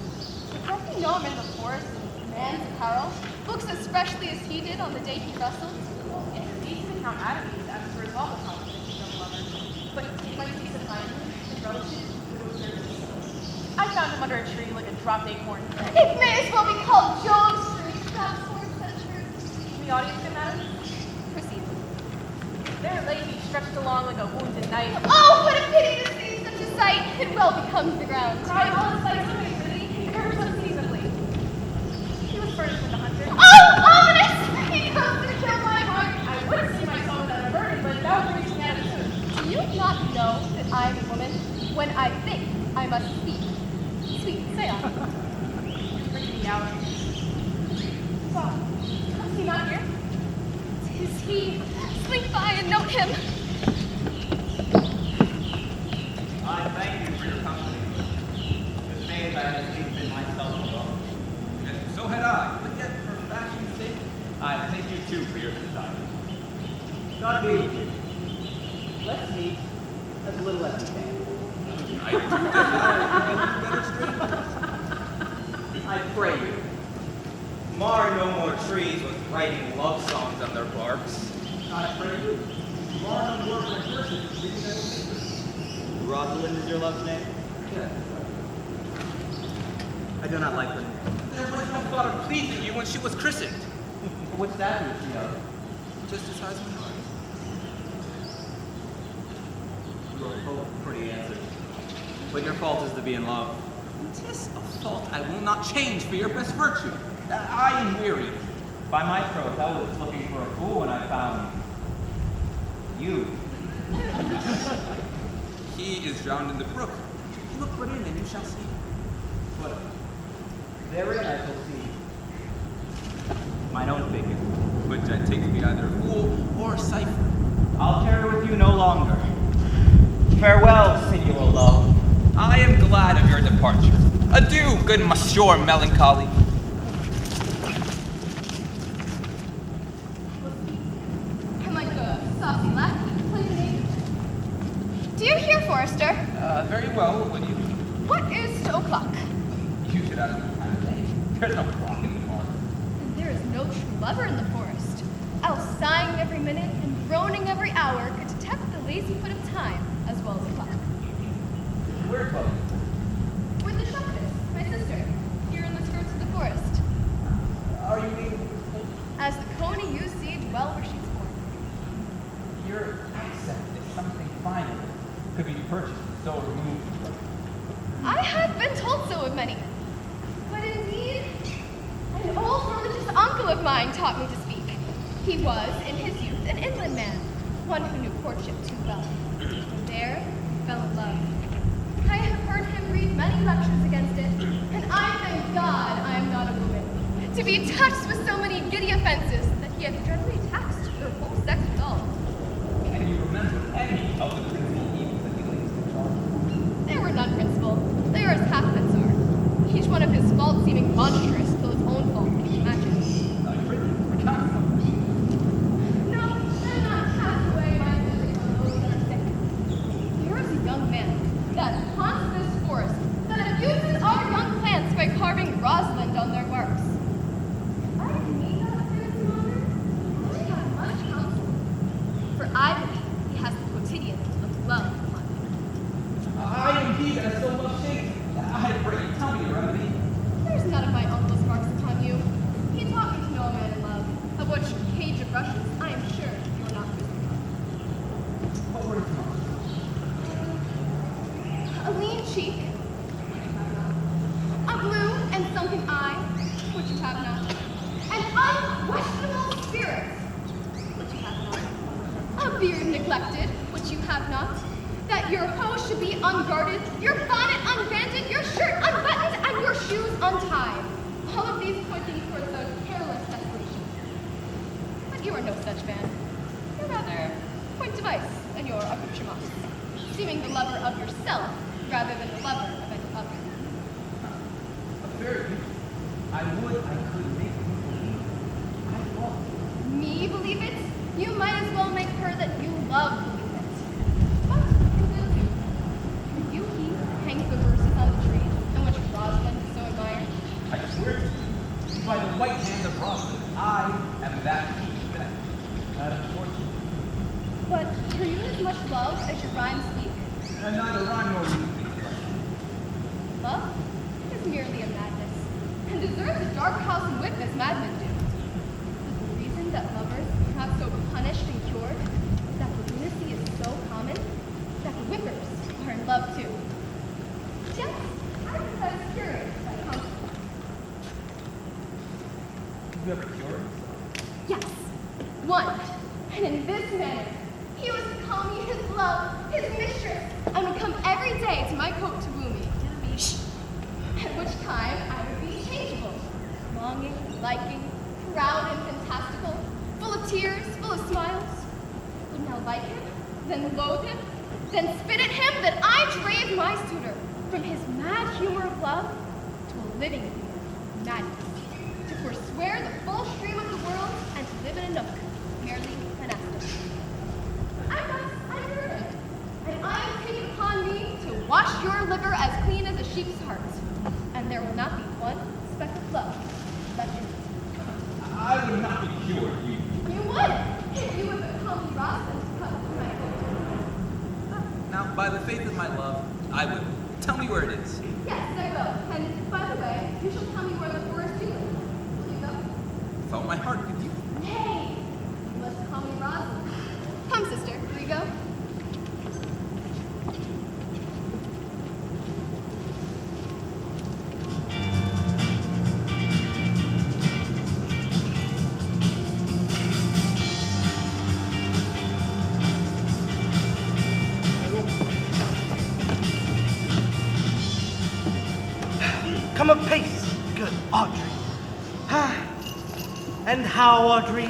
But don't you know him in the forest in man's apparel? Looks as freshly as he did on the day he wrestled? It's easy to count atomies as a result of confidence of lovers. But he might be surprised his relatives would observe this. I found him under a tree like a dropped acorn. It may as well be called Job's tree. That sword said true. The audience can matter? Proceed. There lay he stretched along like a wounded knight. Oh, what a pity to see such a sight! It well becomes the ground. Cried all his life away for thee, he cursed unseasonably. He was furnished with a hunter. Oh, ominous! He comes to kill my heart. I would see myself without a burden, but thou brings me out of tune. Do you not know that I am a woman? When I think, I must speak. Sweet, say on. Bring me out. So, comes he not here? 'Tis he. Slink by and note him. I thank you for your company. This day I have been myself alone. And so had I, but yet for fashion's sake, I thank you too for your desire. God be with you. Let's meet as little as we can. I pray you, mar no more trees with writing love songs on their barks. I pray you, mar no more my verses, reading them secrets. Rosalind is your love's name? Yes. I do not like her name. There was no thought of pleasing you when she was christened. What's that with you know? Just as high as my heart. Oh, pretty answer. But your fault is to be in love. 'Tis a fault I will not change for your best virtue. I am weary. By my troth, I was looking for a fool when I found you. He is drowned in the brook. Look but in and you shall see. But therein I shall see mine own figure. Which I take to be either a fool or a cipher. I'll tarry with you no longer. Farewell, Signor Love. I am glad of your departure. Adieu, good Monsieur Melancholy. I'm like a saucy lackey. Play the name. Do you hear, Forrester? Very well, what would you? What is 2 o'clock? You should have the time. There's no clock in the morning. And there is no true lover in the forest. Else sighing every minute and groaning every hour could detect the lazy foot of time as well as the clock. Where close? With the shepherdess, my sister, here in the skirts of the forest. Are you leaving? As the coney you see dwell where she's born. Your accent is something finer. Could be purchased and so removed. I have been told so of many. But indeed, an old religious uncle of mine taught me to speak. He was, in his youth, an inland man, one who knew courtship too well. And there, fell in love. I have heard him read many lectures against it, and I thank God I am not a woman, to be touched with so many giddy offenses that he hath dreadfully taxed your whole sex with all. Can you remember any of the principal evils that he lays to charge? There were none principal. They are as half-wits are. Each one of his faults seeming monstrous till his own fault can match it. I pray you, recount them. No, they're not cast away my misery on those that are sick. Here is a young man that haunts this forest, that abuses our young plants by carving Rosalind on their barks. I need not fear his mother. I have much counsel. For I believe he has the quotidian of love upon him. I am he that is so well shaped. I pray you, tell me your remedy. There's none of my uncle's marks upon you. He taught me to know a man in love, of which cage of rushes I am sure you are not visible. What were his marks? A lean cheek, which you have not. A blue and sunken eye, which you have not. An unquestionable spirit, which you have not. A beard neglected, which you have not. That your hose should be unguarded, your bonnet unbanded, your shirt unbuttoned, and your shoes untied. All of these pointing towards a careless desolation. But you are no such man. You're rather point device in your accoutrements, seeming the lover of yourself rather than the lover of any other. A very beautiful. I would I could make you believe. I love Me believe it? You might as well make her that you love believe it. But in the much love as your rhymes speak? And neither rhyme nor reason. Love is merely a madness, and deserves a dark house and whip as madmen do. The reason that lovers are not so punished and cured is that the lunacy is so common that the whippers are in love too. Yes, I was curious by counsel. You ever cured? Yes, one. And in this manner, he was to call me his love, his mistress, and would come every day to my coat to woo me. At which time I would be changeable, longing, liking, proud and fantastical, full of tears, full of smiles. Would now like him, then loathe him, then spit at him that I drave my suitor from his mad humor of love to a living humor of madness, to forswear the full stream of the world and to live in a nook, merely monastic. I heard him, and I am taken upon me to wash your liver as clean as a sheep's heart, and there will not be one speck of love left in it. I would not be cured, You would, if you would become Rosalind to come to my coat. Now, by the faith of my love, I will. Tell me where it is. Yes, I will. And by the way, you shall tell me where the forest is. Will you go? With all my heart, with you. Nay, you must call me Rosalind. Come, sister, will you go? Come apace, good Audrey. And how, Audrey?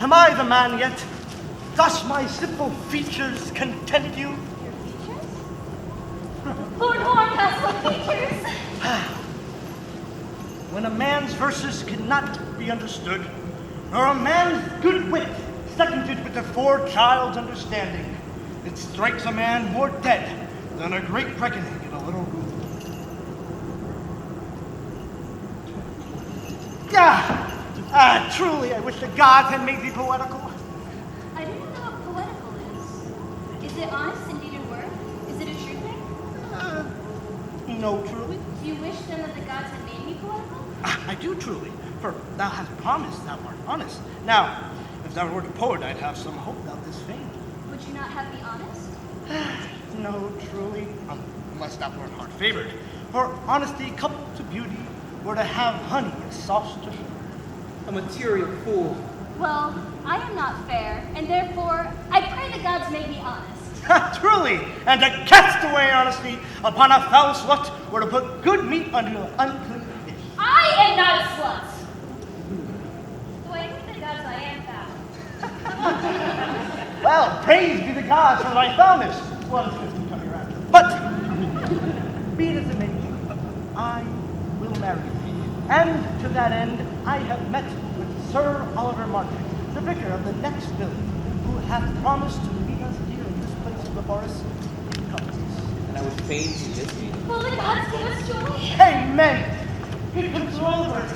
Am I the man yet? Does my simple features content you? Your features? Lord Horncastle, features! When a man's verses cannot be understood, nor a man's good wit seconded with a forechild's understanding, it strikes a man more dead than a great reckoning in a little room. Truly, I wish the gods had made thee poetical. I do not know what poetical is. Is it honest indeed in word? Is it a true thing? No, truly. Do you wish then that the gods had made me poetical? I do truly, for thou hast promised thou art honest. Now, if thou wert a poet, I'd have some hope thou this fame. Would you not have me honest? No, truly, unless thou wert hard favored. For honesty coupled to beauty were to have honey as sauce to sugar. A material fool. Well, I am not fair, and therefore I pray the gods make me honest. Truly, and to cast away honesty upon a foul slut were to put good meat under an unclean dish. I am not a slut! Though I think the gods I am foul. Well, praise be the gods for thy foulness. What is this coming around? But, be it as it may be, I will marry thee. And to that end, I have met with Sir Oliver Martin, the vicar of the next village, who hath promised to meet us here in this place of the forest in companies. And I would fain see this meeting. Will the gods give us joy? Amen! Here comes Sir Oliver.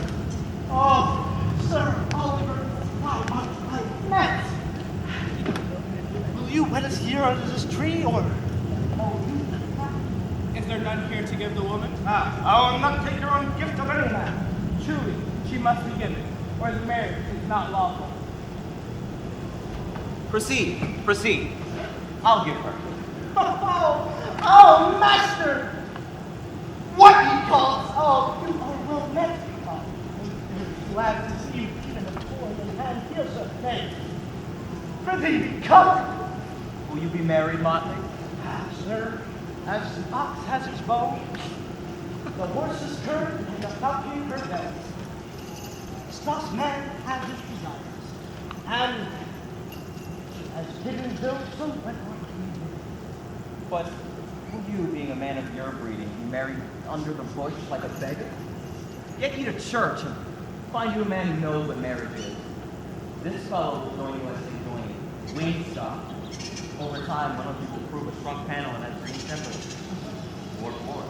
Oh, Sir Oliver, how much I met! Will you wed us here under this tree, or... Is there none here to give the woman? I will not take her own gift of any man. Truly, she must be given, or the marriage is not lawful. Proceed, proceed. I'll give her. Oh, master! What he calls, oh, you are well met. Oh, glad to see you even a toy in hand here, sir. Nay, prithee, come. Will you be married, Motley? Sir, as the ox has his bow, the horse is curved, and the falcon her bells. Thus man has his desires, and as hidden built, so went on he. But will you, being a man of your breeding, be married under the bush like a beggar? Get you to church and find you a man who knows what marriage is. This fellow will join you as they join Wingstop. Over time, one of you will prove a shrunk panel in that green temple. Or more.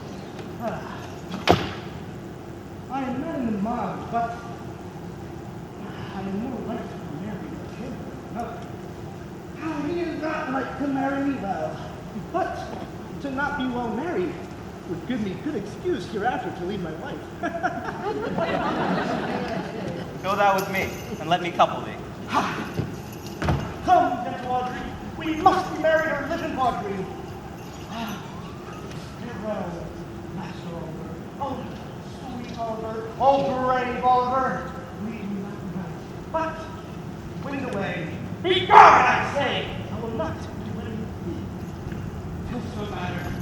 I am not in the mob, but I am more likely to marry a king than another. How he is that might like to marry me well, but to not be well married would give me good excuse hereafter to leave my wife. Go thou with me, and let me couple thee. Come, gentle Audrey, we must be married or live in Audrey. Farewell, Master Oliver. Oh, sweet Oliver. Oh, brave Oliver. Leave me not tonight, but wind away. Be gone, I say. I will not do anything. Till so matter.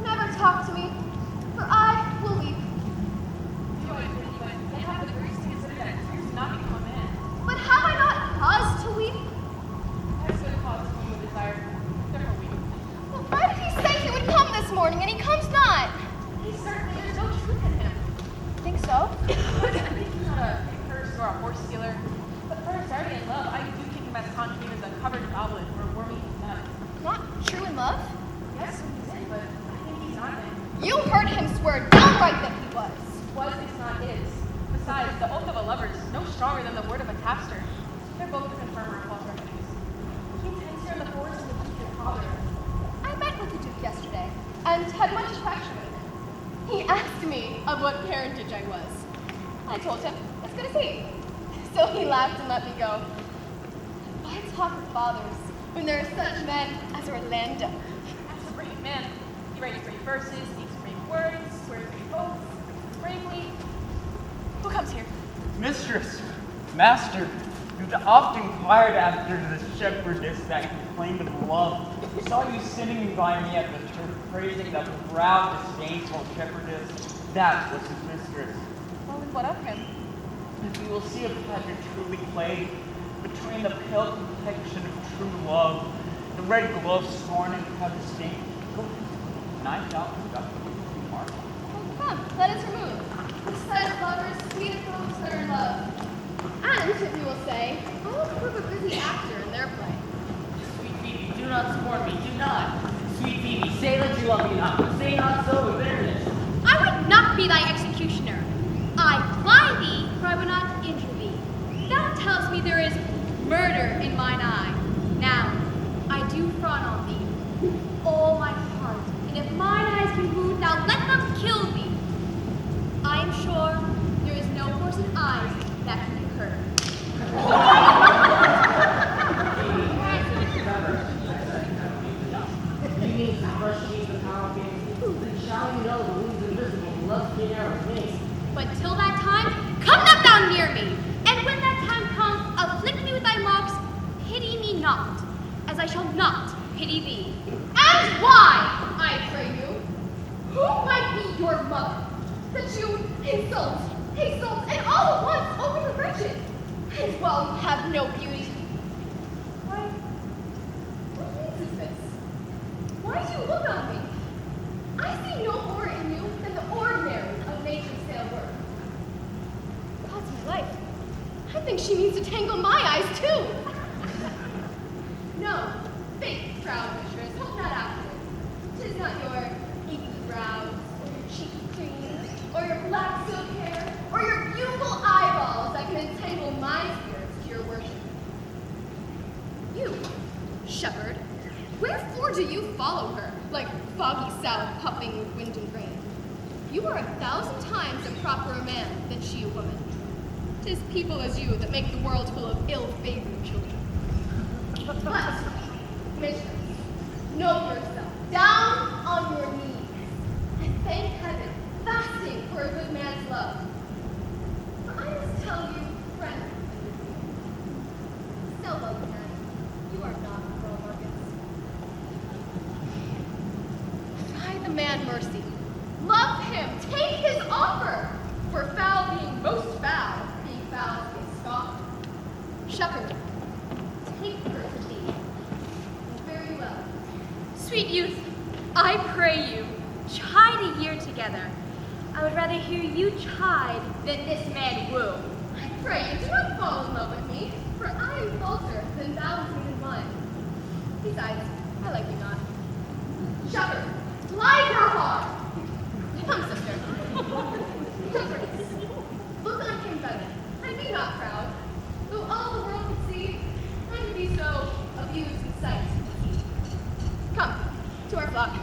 Never talk to me, for I will weep. They have the grace to consider that tears not become a man. But have I not cause to weep? That's good cause to whom a desire. Therefore weep. Well, why did he say he would come this morning and he comes not? He certainly, there's no truth in him. Think so? I think he's not a curse or a horse stealer. But for his already in love, I do think him as concave as a covered goblet or a wormy nut. Not true in love? Yes, he's in, but I think he's not in. You heard him swear downright that he was. Was is not is. Besides, the oath of a lover is no stronger than the word of a tapster. They're both the confirmer of false remedies. He intends here in the forest with the your father. I met with the Duke yesterday and had much affection with him. He asked me of what parentage I was. I told him, as good as he. So he laughed and let me go. Why talk of fathers when there are such men as Orlando? That's a brave man. He writes brave verses, speaks brave words, swears brave oaths, bravely. Who comes here? Mistress, master, you've often inquired after the shepherdess that complained of love. Saw you sitting by me at the turf, praising the proud, disdainful shepherdess. That was his mistress. Well, and what of him? If you will see a pageant truly played between the pale complexion of true love, the red gloves scorn and proud disdain, go 9,000 ducats. Come, let us remove. Said lovers, sweet of folks that are in love. And, if you will say, I will prove a busy actor in their play. Sweet Phoebe, do not scorn me, do not. Sweet Phoebe, say that you love me not, but say not so with bitterness. I would not be thy executioner. I fly thee, for I would not injure thee. That tells me there is murder in mine eye. Now, I do frown on thee, all my heart, and if mine eyes can wound, now let them kill thee. I am sure there is no force in eyes that can occur. You need to first change the power of game. Then shall you know the wounds invisible, love can arrow wings. But till that time, come not thou near me. And when that time comes, afflict me with thy marks, pity me not, as I shall not pity thee. And why, I pray you? Who might be your mother, that you insult, and all at once over the wretched? And while you have no beauty. Why, what means is this? Why do you look on me? I see no more in you than the ordinary of nature's pale work. God's my life. I think she means to tangle my eyes too. No, fake proud mistress, hold that after. 'Tis not your inky brows, or your cheeky creams, or your black silk hair, or your beautiful eyeballs that can entangle my spirits to your worship. You, shepherd, wherefore do you follow her, like foggy south puffing with wind and rain? You are 1,000 times a properer man than she a woman. 'Tis people as you that make the world full of ill-favored children. But, mistress, know yourself, down on your knees, and thank heaven, fasting for a good man's love. For I must tell you, friend, so love man, you are not Earl Marcus. Try the man mercy. Love him, take his offer, for foul being most foul, being foul is scoffed. Shepherd, take her to thee. Very well. Sweet youth, I pray you, chide a year together. I would rather hear you chide than this man woo. I pray you do not fall in love with me, for I am falser than thou in mine. Besides, I like you not. Shudder, lie her hard. Come, sister. Look on him, Bennet, and be not proud. Though all the world could see, and to be so abused in sight. Come, to our flock.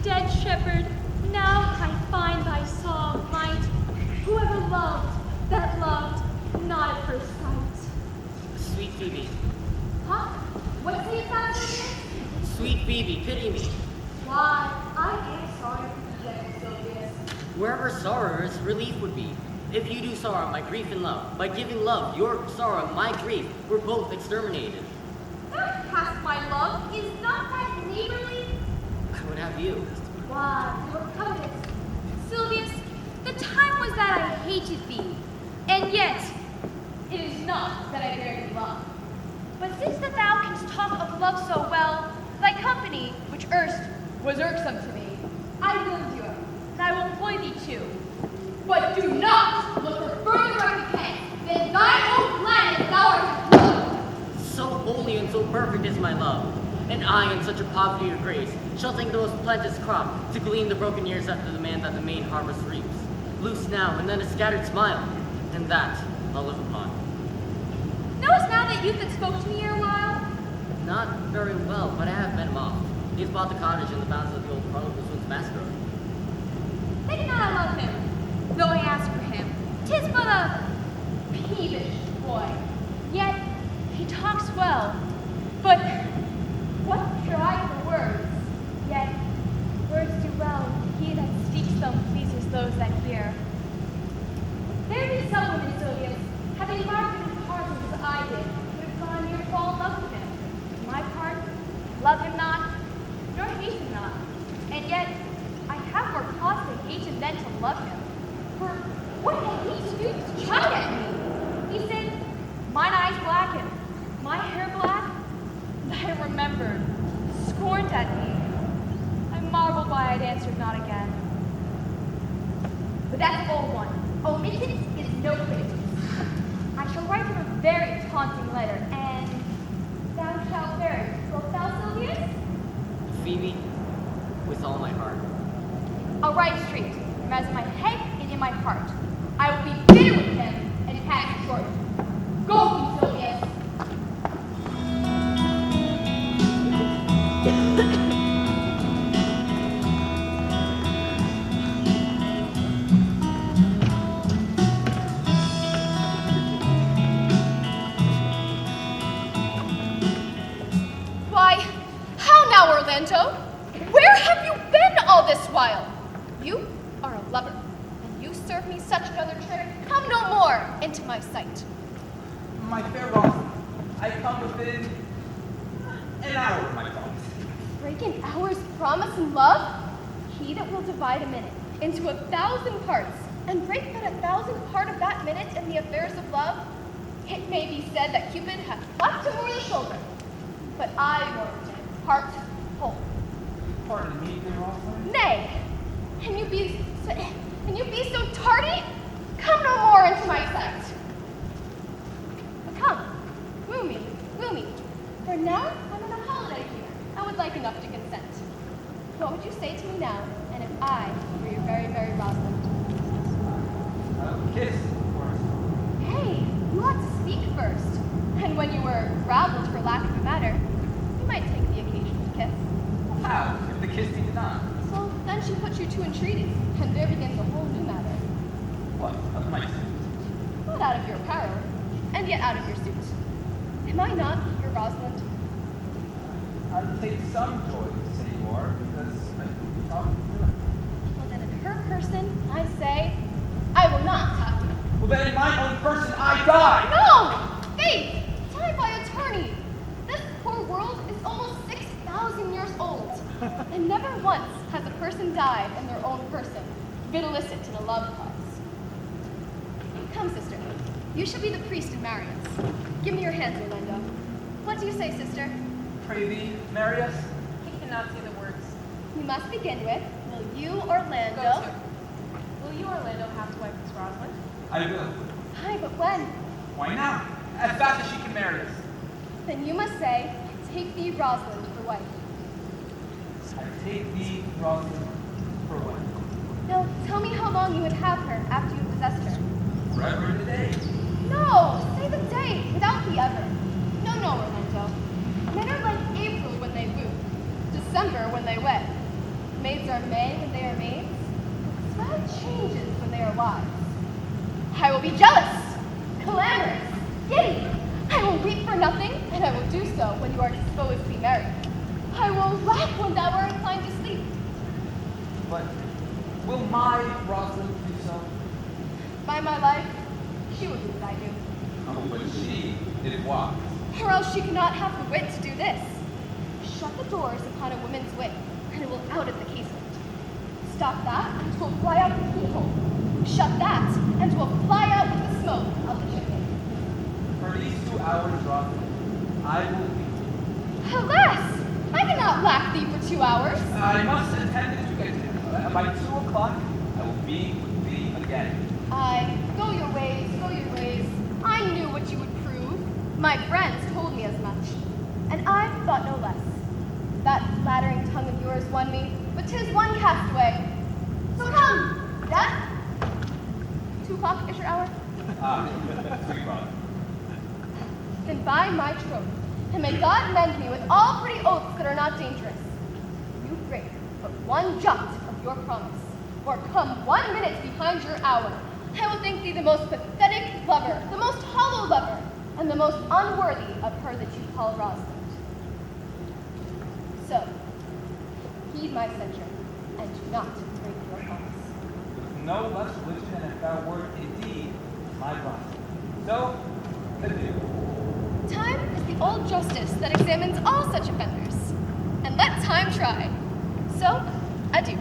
Dead shepherd, now I find thy song right. Whoever loved, that loved, not at first sight. Sweet Phoebe. Huh? What sayest thou, Sylvius? Sweet Phoebe, pity me. Why, I am sorry for dead Sylvius. Wherever sorrow is, relief would be. If you do sorrow my grief and love, by giving love your sorrow my grief, we're both exterminated. Thou hast my love, is not that neighborly? I would have you. Why, your covetous. Sylvius, the time was that I hated thee, and yet it is not that I bear thee love. But since that thou canst talk of love so well, thy company, which erst was irksome to me, I will endure, and I will employ thee too. But do not look for further recompense than thy own planet thou art to So holy and so perfect is my love, and I in such a poverty of grace, shall think the most plenteous crop, to glean the broken years after the man that the main harvest reaps. Loose now, and then a scattered smile, and that I'll live upon. Knowest now that youth that spoke to me ere while? Not very well, but I have met him off. He has bought the cottage in the bounds of the old Chronicles massacre. Think not I love him, though I ask for him. 'Tis but a peevish boy, yet he talks well. But what try for words? Yet words do well, he that speaks them pleases those that hear. There be some women, Sylvius, having marked his heart as I did, would have gone near to fall in love with him. For my part, love him not, nor hate him not. And yet, I have more cause to hate him than to love him. For what had he to do to chide at me? He said, mine eyes blackened, my hair black. And I remembered, scorned at me. I marveled why I'd answered not again. But that's all one. Omittance is no criticism. I shall write him a very taunting letter, and thou shalt bear it. Wilt thou, Sylvius? Phoebe, with all my heart. I'll write straight, from as in my head and in my heart. I will be bitter with him and pass it short. Go, you Sylvius. Why, how now, Orlando? Where have you been all this while? You are a lover, and you serve me such another trick. Come no more into my sight. My fair Rosalind, I come within an hour of my promise. Break an hour's promise in love? He that will divide a minute into 1,000 parts, and break but 1,000th part of that minute in the affairs of love, it may be said that Cupid hath clapped him o'er the shoulder. But I warmed him, heart whole. Pardon me, fair Rosalind. Nay, can you be so tardy? Come no more into my sight. But come, woo me, for now I'm on a holiday here. I would like enough to consent. What would you say to me now, and if I were your very, very Rosalind? Kiss, of course. Hey, you ought to speak first. And when you were routed for lack of a matter, you might take the occasion to kiss. How, if the kiss be denied? So then she puts you to entreaty, and there begins a whole new matter. What, of my suit? Not out of your power, and yet out of your suit. Am I not your Rosalind? I take some joy to say you are, because I talk to her. Well then in her person, I say, I will not have you. Well then in my own person I die! No! Faith! Die by attorney! This poor world is almost 6,000 years old, and never once has a person died in their own person, been illicit in a love cause. Come, sister. You shall be the priest and marry us. Give me your hands, Orlando. What do you say, sister? pray thee, marry us? He cannot say the words. You must begin with, will you, Orlando? Go to. Will you, Orlando, have to wife Miss Rosalind? I will. Hi, but when? Why now? As fast as she can marry us. Then you must say, take thee Rosalind for wife. I take thee, Rosalind, for wife. Now, tell me how long you would have her after you possessed her. Forever today. No, say the day, without the ever. No, Orlando. Men are like April when they woo, December when they wed. Maids are May when they are maids. Swag changes when they are wives. I will be jealous, clamorous, giddy. I will weep for nothing, and I will do so when you are disposed to be married. I will laugh when thou art inclined to sleep. But will my Rosalind do so? By my life, she will do what I do. Oh, but she is wise. Or else she cannot have the wit to do this. Shut the doors upon a woman's wit, and it will out at the casement. Stop that, and it will fly out the keyhole. Shut that, and it will fly out with the smoke of the chimney. For these 2 hours, Rosalind, I will be. Alas! I cannot lack thee for 2 hours. I must attend to get there. By 2 o'clock, I will be with thee again. Aye, go your ways, go your ways. I knew what you would prove. My friends told me as much. And I thought no less. That flattering tongue of yours won me, but 'tis one castaway. So come, Dad. 2 o'clock is your hour? Sweet Rosalind. Then by my troth, and may God mend me with all pretty oaths that are not dangerous. You break but one jot of your promise, or come 1 minute behind your hour, I will think thee the most pathetic lover, the most hollow lover, and the most unworthy of her that you call Rosalind. So, heed my censure, and do not break your promise. With no less religion than if thou wert indeed my Rosalind. So, adieu. Time is the old justice that examines all such offenders, and let time try. So, adieu.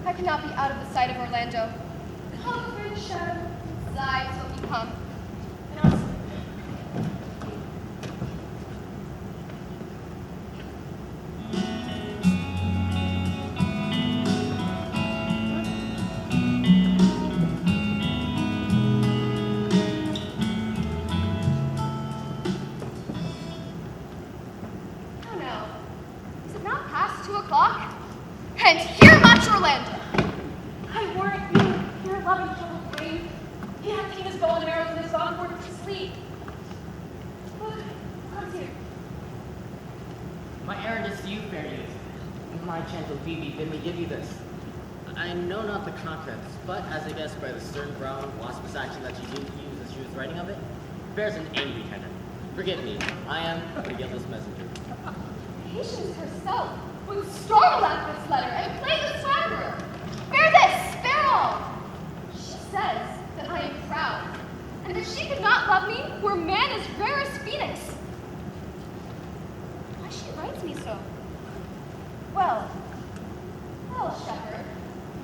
I cannot be out of the sight of Orlando. Come, friend shadow, sigh till he come. Oh no, is it not past 2 o'clock? And here much Orlando. I warrant you, your loving troubled brain. He hath taken his bow and arrows and is gone forth to sleep. Look, comes here. My errand is to you, fair youth. My gentle Phoebe bid me give you this. I know not the contents, but as I guess by the stern brown, waspish action that she did use as she was writing of it, bears an angry tenor. Forgive me, I am a guiltless messenger. Patience herself would startle at this letter and play the swaggerer. Bear this, bear all. She says that I am proud, and that she could not love me were man as rare as Phoenix. Why she writes me so? Well, shepherd,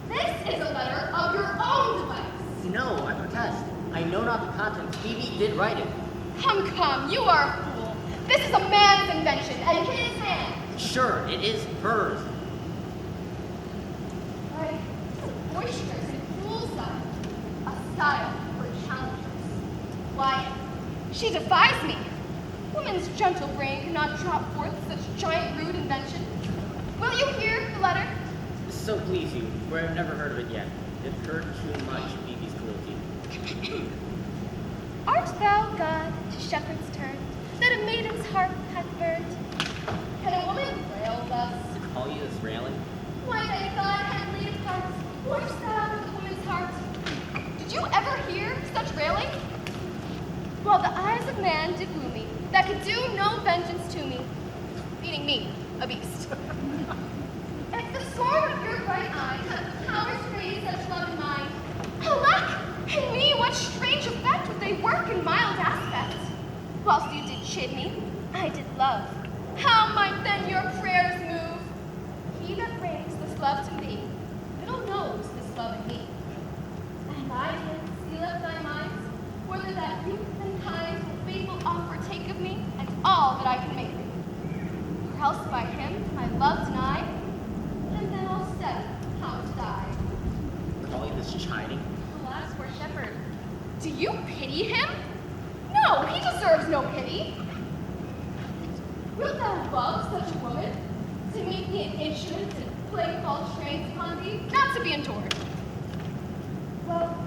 this is a letter of your own device. No, I protest. I know not the contents. Phoebe did write it. Come, you are a fool. This is a man's invention, and his hand. Sure, it is hers. Right, boisterous and cruel style. A style for challengers. Why, she defies me. Woman's gentle brain cannot drop forth such giant rude invention. Will you hear the letter? So please you, for I've never heard of it yet. It hurt too much, Phoebe's cruelty. Art thou God to shepherds turned, that a maiden's heart hath burned? Can a woman rail thus? To call you this railing? Why, that God had laid apart, forced out of the woman's heart. Did you ever hear such railing? While the eyes of man did woo me, that could do no vengeance to me, meaning me, a beast. If the sword of your right eye hath the power to raise such love in mine, alack, in me what strange effect would they work in mild aspect? Whilst you did chid me, I did love. How might then your prayers move? He that brings this love to thee, little knows this love in me. And I did seal up thy mind, whether that youth and kind will faithful offer take of me, and all that I can make. Or else by him my love deny, and then I'll study how to die. Call you this chiding? Alas, poor shepherd, do you pity him? No, he deserves no pity. Wilt thou love such a woman, to make me an instrument and play false strains upon thee, not to be endured? Well,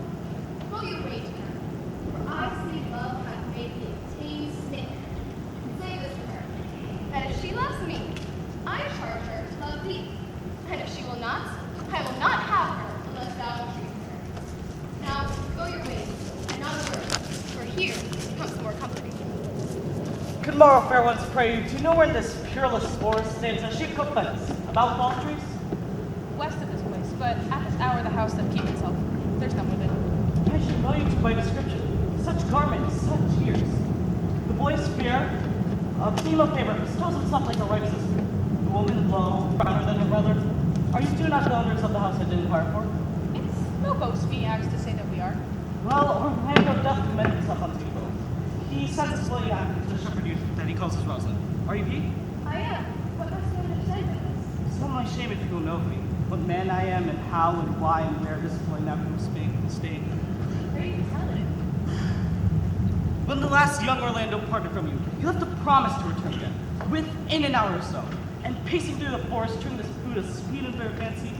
will you wait here? For I see love hath made me a tame snake. Say this to her, that if she loves me, I charge her to love thee. And if she will not, I will not have her unless thou entreatest her. Now, go your ways, and not a word, for here comes more company. Good morrow, fair ones, pray you. Do you know where this peerless forest stands? A sheepcote fence, about 12 trees? West of this place, but at this hour the house that keeps itself. There's none within. I should know you to by description. Such garments, such years. The boy's fair, a female favorite, bestows himself like a right sister. The woman low, browner than her brother. Are you two not the owners of the house I did inquire for? It's no boast be asked to say that we are. Well, Orlando doth commend himself unto you both. He sends his lady after to the shepherd youth that he calls his Rosalind. Are you he? I am. What must you understand by this? It's not my shame if you will know me. What man I am and how and why and where this boy now from Spain and stayed. Pray you tell it. When the last young Orlando parted from you, you left a promise to return again, within an hour or so. And pacing through the forest, turned this food of speed and fair fancy,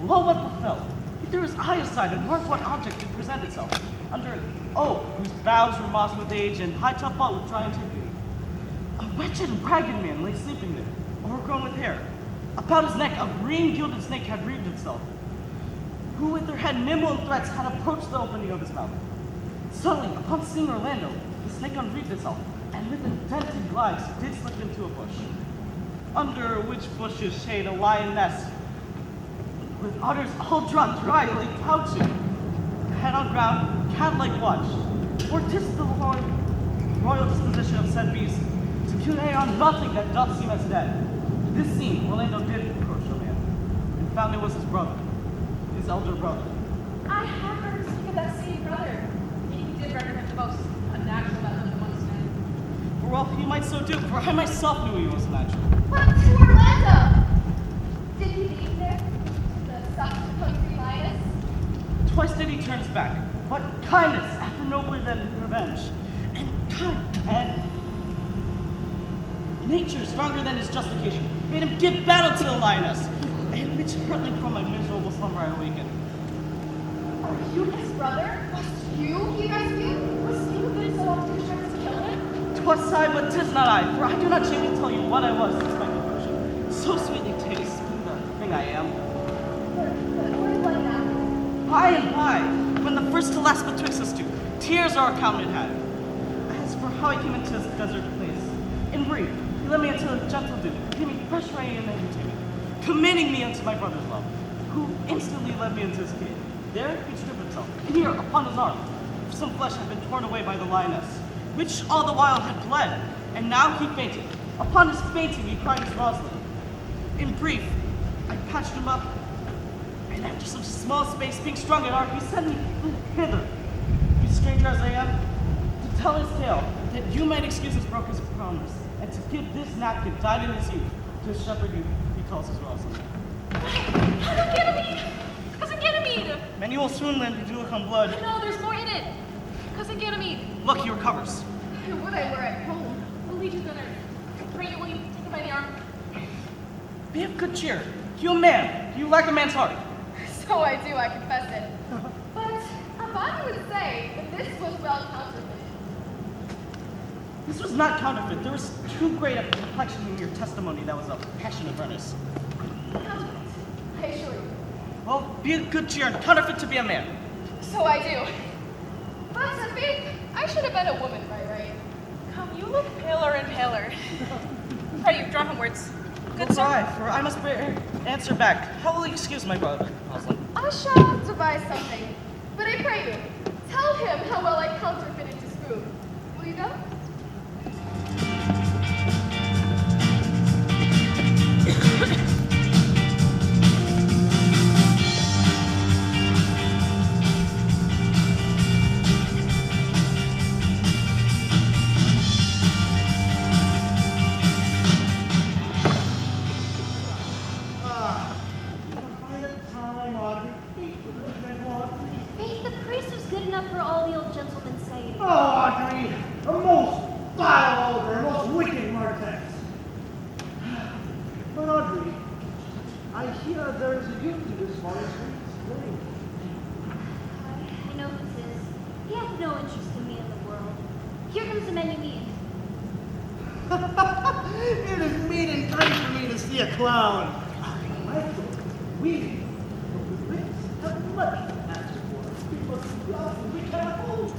lo what befell. He threw his eye aside and marked what object did present itself, under an oak whose boughs were mossed with age and high top pot with dry antiquity. A wretched, ragged man lay sleeping there, overgrown with hair. About his neck, a green gilded snake had wreathed itself, who with her head nimble in threats had approached the opening of his mouth. Suddenly, upon seeing Orlando, the snake unwreathed itself, and with indented glides did slip into a bush, under which bush's shade a lioness, with udders all drawn dry, lay couching, head on ground, cat-like watch. For 'tis the royal disposition of said beast to kill on nothing that doth seem as dead. This scene, Orlando did approach the man, and found it was his brother, his elder brother. I have heard speak of that same brother. He did render him the most unnatural that lived amongst men. For well, he might so do, for I myself knew he was natural. But to Orlando! Did he leave there? The soft country lioness? Twice did he turn his back, but kindness after nobler than revenge, and nature stronger than his justification made him give battle to the lioness, and which hurtling from my miserable slumber I awakened. Are you his brother? Was you he rescued? Was he who did so often try to kill him? 'Twas I, but 'tis not I, for I do not shame to tell you what I was since my conversion. So sweetly tastes the thing I am. But what now? By and by, when the first to last betwixt us two, tears are accounted had. As for how I came into this desert place, in brief, he led me into a gentle duke, gave me fresh rain and entertainment, commending me unto my brother's love, who instantly led me into his cave. There he stripped himself, and here, upon his arm, some flesh had been torn away by the lioness, which all the while had bled, and now he fainted. Upon his fainting, he cried his Rosalind. In brief, I patched him up, and after some small space being strung in arm, he sent me hither, you stranger as I am, to tell his tale, that you might excuse his broken promise, and to give this napkin dyed in his youth to his shepherd youth he calls his Rosalind. Cousin Ganymede! Cousin Ganymede! Many will soon lend you come blood. No, there's more in it! Cousin Ganymede! Look, he recovers. Would I were at home. The Legion's gonna pray you, will you take him by the arm? Be of good cheer. You a man. You lack a man's heart. So I do, I confess it. But a body would say that this was well counterfeited. This was not counterfeit. There was too great a complexion in your testimony that was a passion of earnest. Counterfeit, I assure you. Well, be a good cheer and counterfeit to be a man. So I do. But Faith, I should have been a woman by right. Come, you look paler and paler. Pray you, draw him words. Good sir. Why? For I must answer back. How will you excuse my brother, Rosalind? I shall devise something. But I pray you, tell him how well I counterfeited his food. Will you go? Faith, the priest was good enough for all the old gentlemen say. Oh, Audrey, a most vile ogre, a most wicked Martex. But Audrey, I hear there is a youth to this forest. I know who this is. He has no interest in me in the world. Here comes the man you meet. It is meet and drink for me to see a clown. We have much to answer for. We must love, we cannot hold.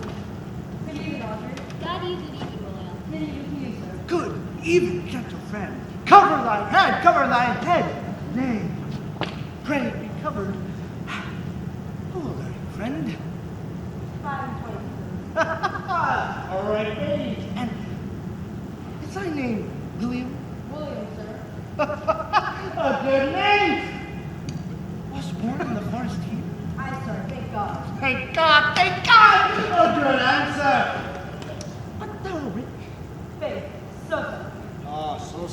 Good evening, Audrey. God evening, William. Good evening, sir. Good even, gentle friend. Cover thine head, cover thine head. Nay, pray be covered. Hello there, friend. 5 and 20. All right, age. And is thy name William? William, sir. A good name. Was born in the forest here. Aye, sir. Thank God. Thank God, thank God! A good answer. But thou rich. Faith. So. Ah, so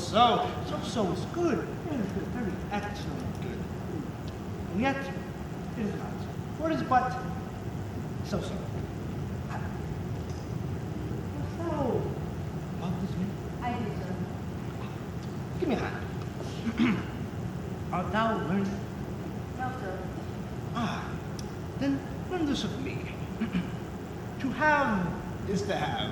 is good. Very good, very excellent good. And yet, it is not. For it is but so. Thou lovest me? I do, sir. Give me a hand. Art thou learned? No, sir. Ah, then learn this of me. To have is to have.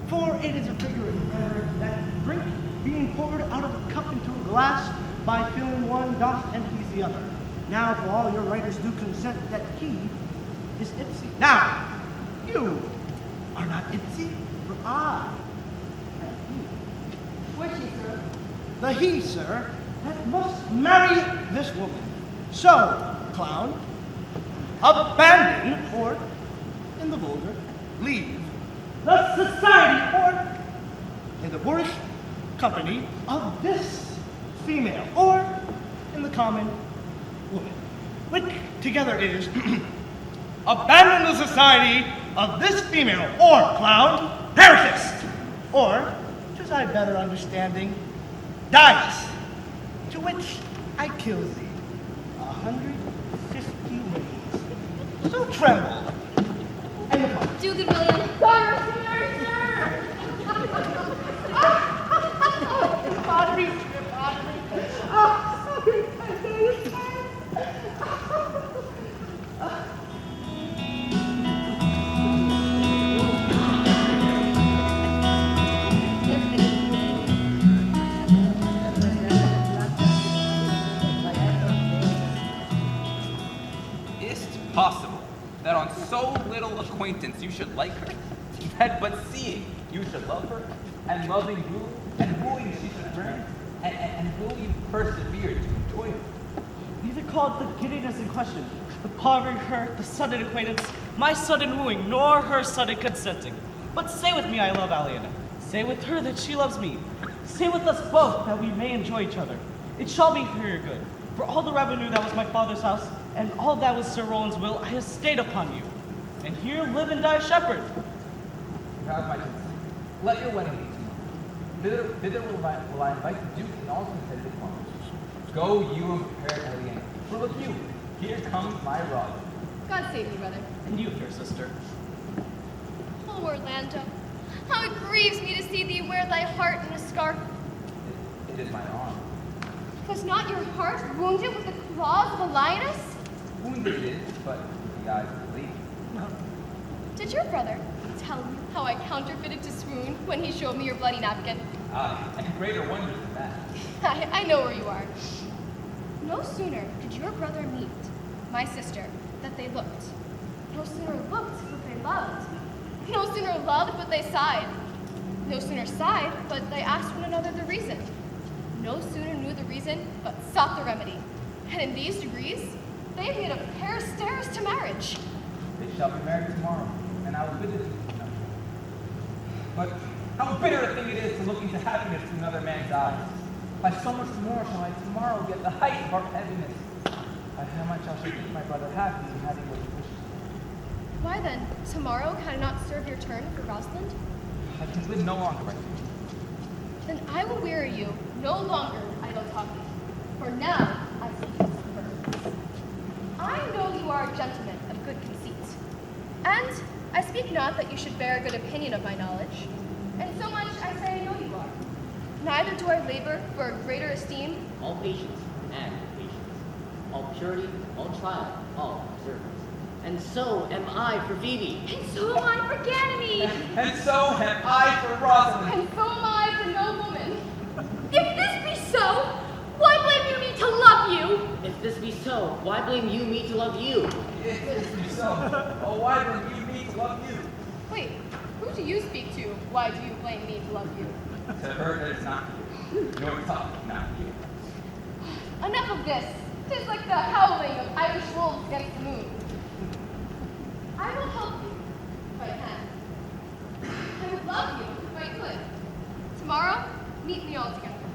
For it is a figure of grammar that drink being poured out of a cup into a glass by filling one doth empties the other. Now, for all your writers do consent that he is Ipsy. Now, you are not Ipsy, for I am he. Which he, sir? The he, sir, that must marry this woman. So, clown, abandon, or, in the vulgar, leave the society, or, in the boorish company of this female, or, in the common woman, which together is, abandon the society of this female, or, clown, perishest, or, to thy better understanding, dies, to which I kill thee 150 ways. So tremble, and the pump. Do good, William. Pottery, oh, sorry, Is't possible that on so little acquaintance you should like her? That but seeing you should love her, and loving woo, and wooing she should bring, and will you persevere to enjoy her? Neither call it the giddiness in question, the poverty her, the sudden acquaintance, my sudden wooing, nor her sudden consenting. But say with me I love Aliena. Say with her that she loves me. Say with us both that we may enjoy each other. It shall be for your good. For all the revenue that was my father's house, and all that was Sir Roland's will, I have stayed upon you. And here live and die a shepherd. You have my consent. Let your wedding be tomorrow. Thither will I invite the Duke and all competitive farmers. Go you and prepare Eliana. For look you, here comes my rod. God save me, brother. And you, fair sister. Oh, Orlando, how it grieves me to see thee wear thy heart in a scarf. It is my arm. Was not your heart wounded with the claws of a lioness? Wounded it is, but the eyes of the lady. Did your brother tell you how I counterfeited to swoon when he showed me your bloody napkin? And greater wonder than that. I know where you are. No sooner did your brother meet my sister that they looked. No sooner looked, but they loved. No sooner loved, but they sighed. No sooner sighed, but they asked one another the reason. No sooner knew the reason, but sought the remedy. And in these degrees, they made a pair of stairs to marriage. They shall be married tomorrow, and I will visit them. But how bitter a thing it is to look into happiness through another man's eyes. By so much more shall I tomorrow get the height of our heaviness. By how much I shall make my brother happy in having what he wishes. Why then, tomorrow can I not serve your turn for Rosalind? I can live no longer by you. Then I will weary you no longer with idle talking. For now, I speak in some verbs. I know you are a gentleman of good conceit. And I speak not that you should bear a good opinion of my knowledge. And so much I say I know you are. Neither do I labor for a greater esteem. All patience and patience. All purity, all trial, all observance. And so am I for Phoebe. And so am I for Ganymede. And so am I for Rosalind. And so am I for no woman. If this be so, why blame you me to love you? If this be so, why blame you me to love you? If this be so, why blame you me to love you? Wait, who do you speak to? Why do you blame me to love you? To her that is not you. Your tongue, not you. Enough of this. 'Tis like the howling of Irish wolves against the moon. I will help you if I can. I would love you if I could. Tomorrow, meet me all together.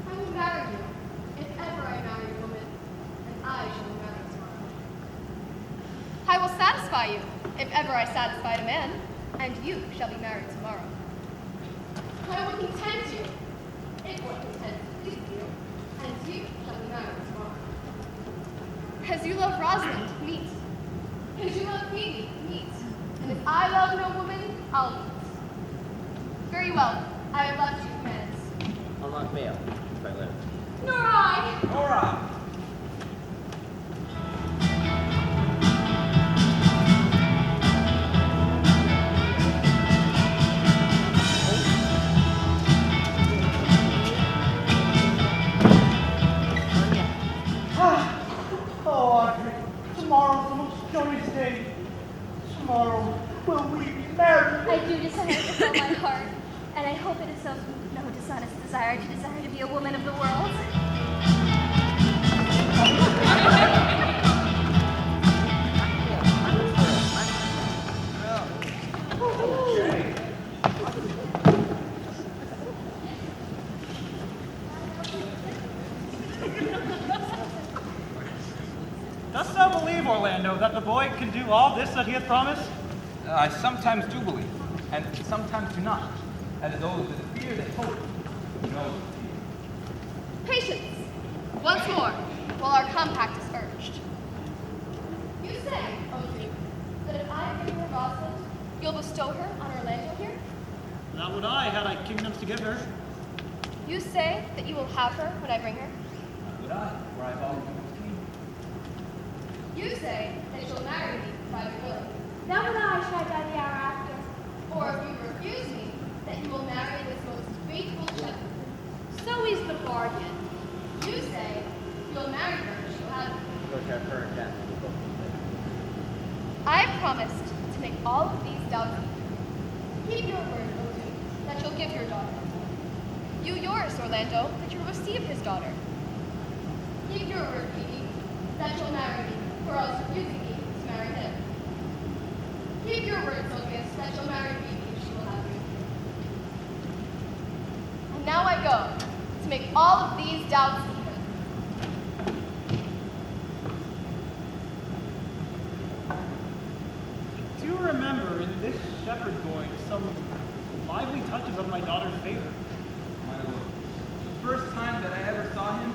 I will marry you if ever I marry a woman, and I shall be married tomorrow. I will satisfy you if ever I satisfied a man, and you shall be married tomorrow. I will content you if what content pleases you, and you shall be married tomorrow. As you love Rosalind, meet. As you love Phoebe, meet. And if I love no woman, I'll meet. Very well, I have left you commands. I'll not fail if I live. Nor I. Nor I. Oh, Audrey, tomorrow's the most joyous day. Tomorrow will we be married? I do desire with all my heart, and I hope it is so no dishonest desire to be a woman of the world. Dost thou believe, Orlando, that the boy can do all this that he hath promised? I sometimes do believe, and sometimes do not, as those that fear that hope know fear. Patience. Once more, while our compact is urged. You say, O Duke, that if I bring her Rosalind, you'll bestow her on Orlando here? That would I, had I kingdoms to give her. You say that you will have her when I bring her? Would I, were I following the king? You say that you'll marry me by your will. Now would I shall I die the hour after. Or if you refuse me, that you will marry this most faithful shepherd. So is the bargain. You say you'll marry her if she'll have you. Go to her and death. I have promised to make all of these doubts equal. Keep your word, O Duke, that you'll give your daughter. You yours, Orlando, that you'll receive his daughter. Keep your word, Phoebe, that you'll marry me, or else refusing me to marry him. Keep your word, Sylvius, that you'll marry Phoebe if she will have you. And now I go to make all of these doubts even. Do you remember in this shepherd going some lively touches of my daughter's favor? My lord, the first time that I ever saw him,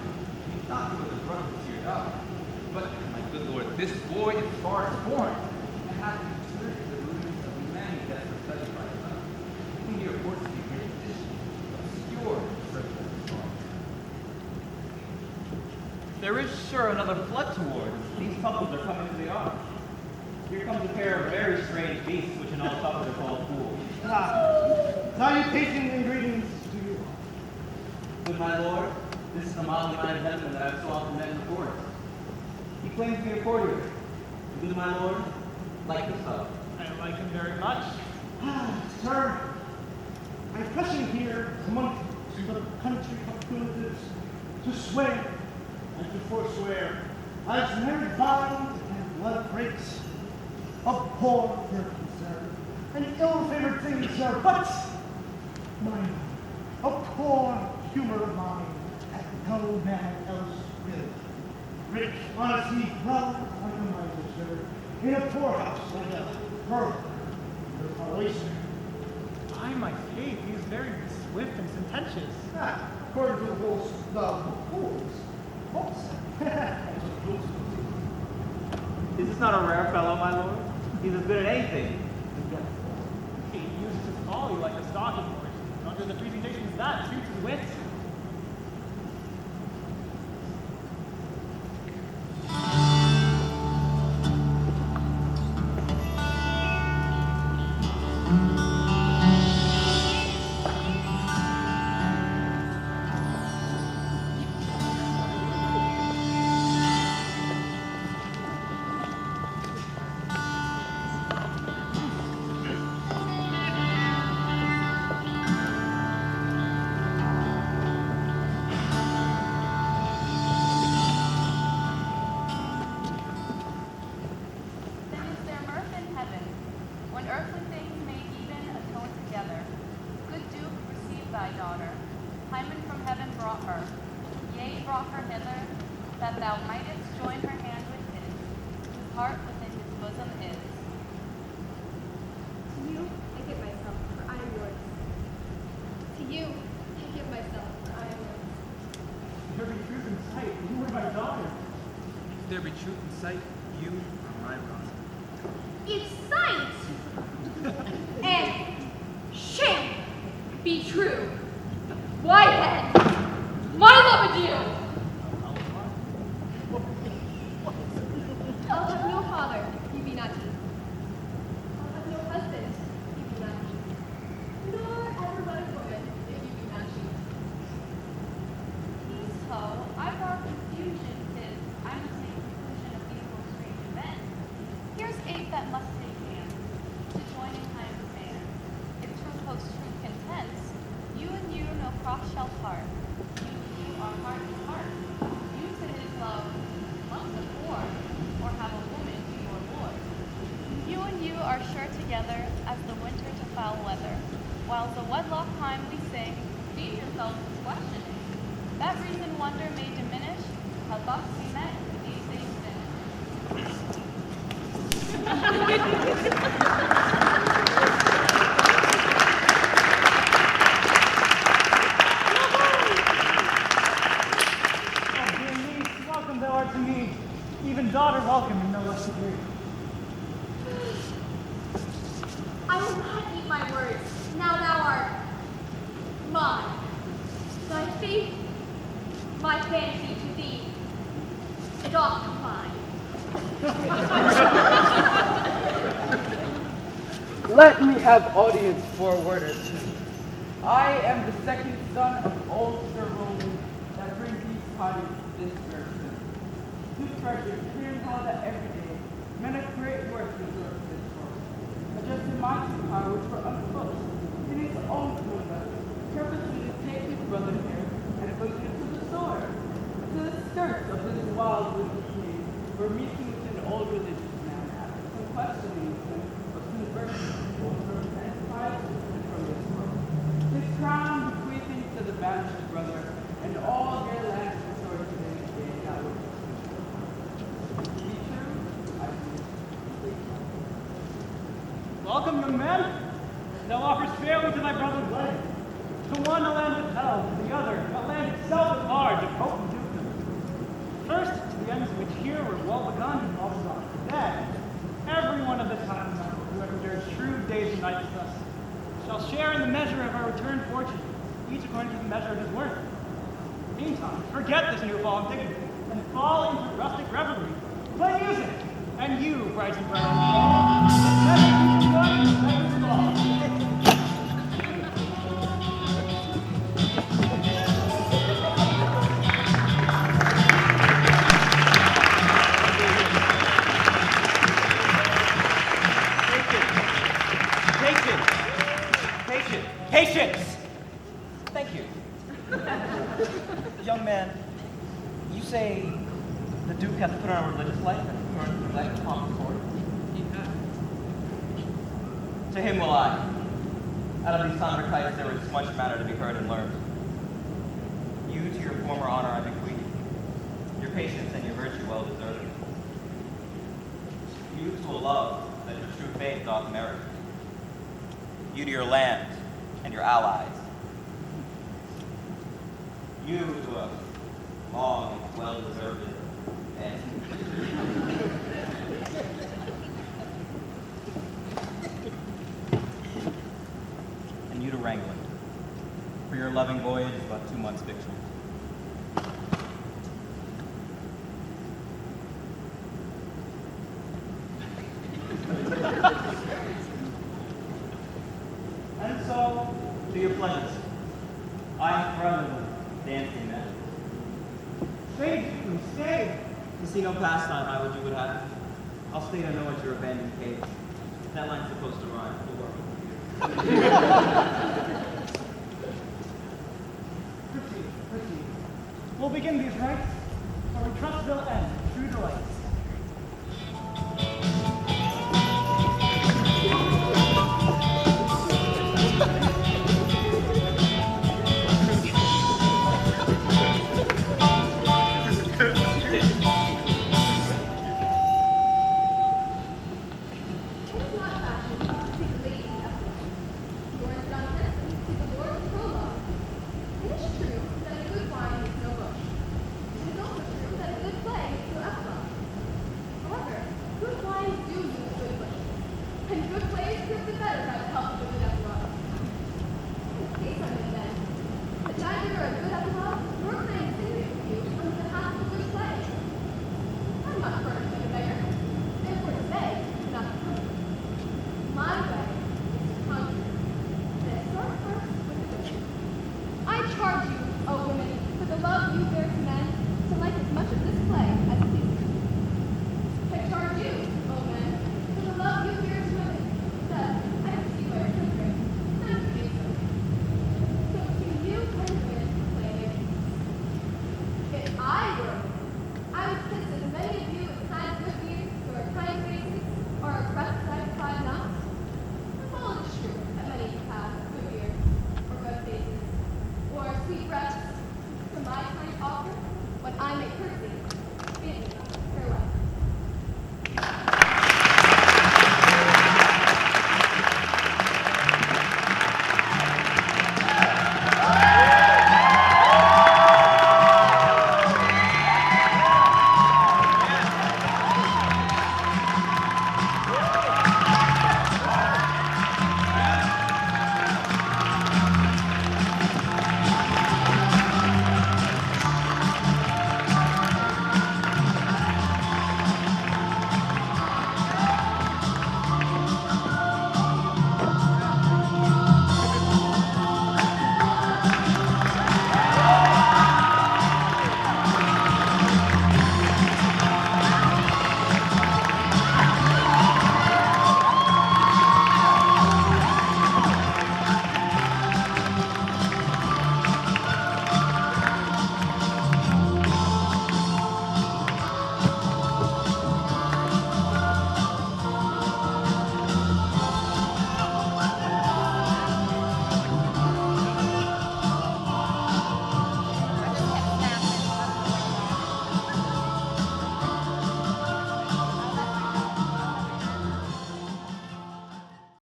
he thought he was a brother to your daughter. But, my good lord, this boy is far as born, and has inserted the rudiments of humanity that are studied by his own. Even your course to be great tradition, obscure circles of There is sure another flood toward. These couples are coming to the ark. Here comes a pair of very strange beasts, which in all supper are called fools. Salutations and greetings to you. Good my lord, this is the motley kind of gentleman that I've so often met in the forest. He claims to be a courtier. Good my lord, like this fellow. I like him very much. Sir, I'm pressing here among the country opportunities to swear and to forswear, as marriage bound and blood breaks, abhor their concern, and ill-favored things, sir, but mine, a poor humor of mine, that no man else will. Rich honesty, well, undermined, sir, in a poorhouse like a pearl, your relation. By my faith, he is very swift and sententious. According to the rules, Is this not a rare fellow, my lord? He's as good at anything. He uses his folly like a stalking horse. Under the presentations that suits his wits. Then is there mirth in heaven, when earthly things may even atone together. Good Duke, receive thy daughter. Hymen from heaven brought her, yea, brought her hither, that thou mightest join her hand with his, whose heart within his bosom is. To you, I give myself, for I am yours. To you, I give myself, for I am yours. There be truth in sight, you were my daughter. If there be truth in sight, you are my brother. If sight and shame be true, why then, my love adieu! I'll have no father, if you be not he. I'll have no husband, if you be not he. Nor ever wed a woman, if you be not she. Peace, ho, I bar confusion, 'tis I'm the same conclusion of these most strange events. Here's 8 that must take hands, to join in Hymen's band. If truth hopes truth contents, you and you no cross shall part. You and you are heart to heart. You to his love must accord, or have a woman be your lord. You and you are sure together as the winter to foul weather. While the wedlock time we sing, feed yourselves with questioning. That reason wonder may diminish, how thus we met these days finish. Oh, dear niece, welcome thou art to me. Even daughter welcome in no less degree. I will not eat my words, now thou art mine. Thy faith, my fancy to thee, doth combine. Let me have audience for a word or two. I am the second son of old Sir Roland that brings these tidings this person. Two treasures clear how that every day men of great worth deserve this world. Adjusted my two powers for unclosed in its own conduct, purposely to take his brother here and put him to the sword, to the skirts of this wild winter cave, where meeting with an old religious man after some questioning with him of conversion over and pietism from this world. His crown bequeathing to the banished brother, and all their lands restored to them again that would be true, I believe. Welcome, young man. Thou offers fairly to thy brother's wedding. To one a land withheld, to the other a land itself at large, a potent dukedom. First, to the ends which here were well begun and well sought. Then, every one of the time who have endured shrewd days and nights with us shall share in the measure of our returned fortune, each according to the measure of his worth. Meantime, forget this new fallen dignity and fall into rustic revelry. Play music, And you, bright and brown, never keep one, never belong. Patience! Thank you. Young man, you say the Duke hath put on a religious life and turned the life upon the court? He has. To him will I. Out of these somber kites there is much matter to be heard and learned. You to your former honor I bequeath. Your patience and your virtue well deserved. You to a love that your true faith doth merit. You to your land and your allies. You to a long, well-deserved end. And you to Wrangling, for your loving voyage but 2 months' victual. And so, to your pleasures. I am forever dancing man. Stay, please, stay. Casino pastime, I would you would have. I'll stay to know at your abandoned cave. That line's supposed to rhyme. We'll work with you. Proceed, proceed. We'll begin these rites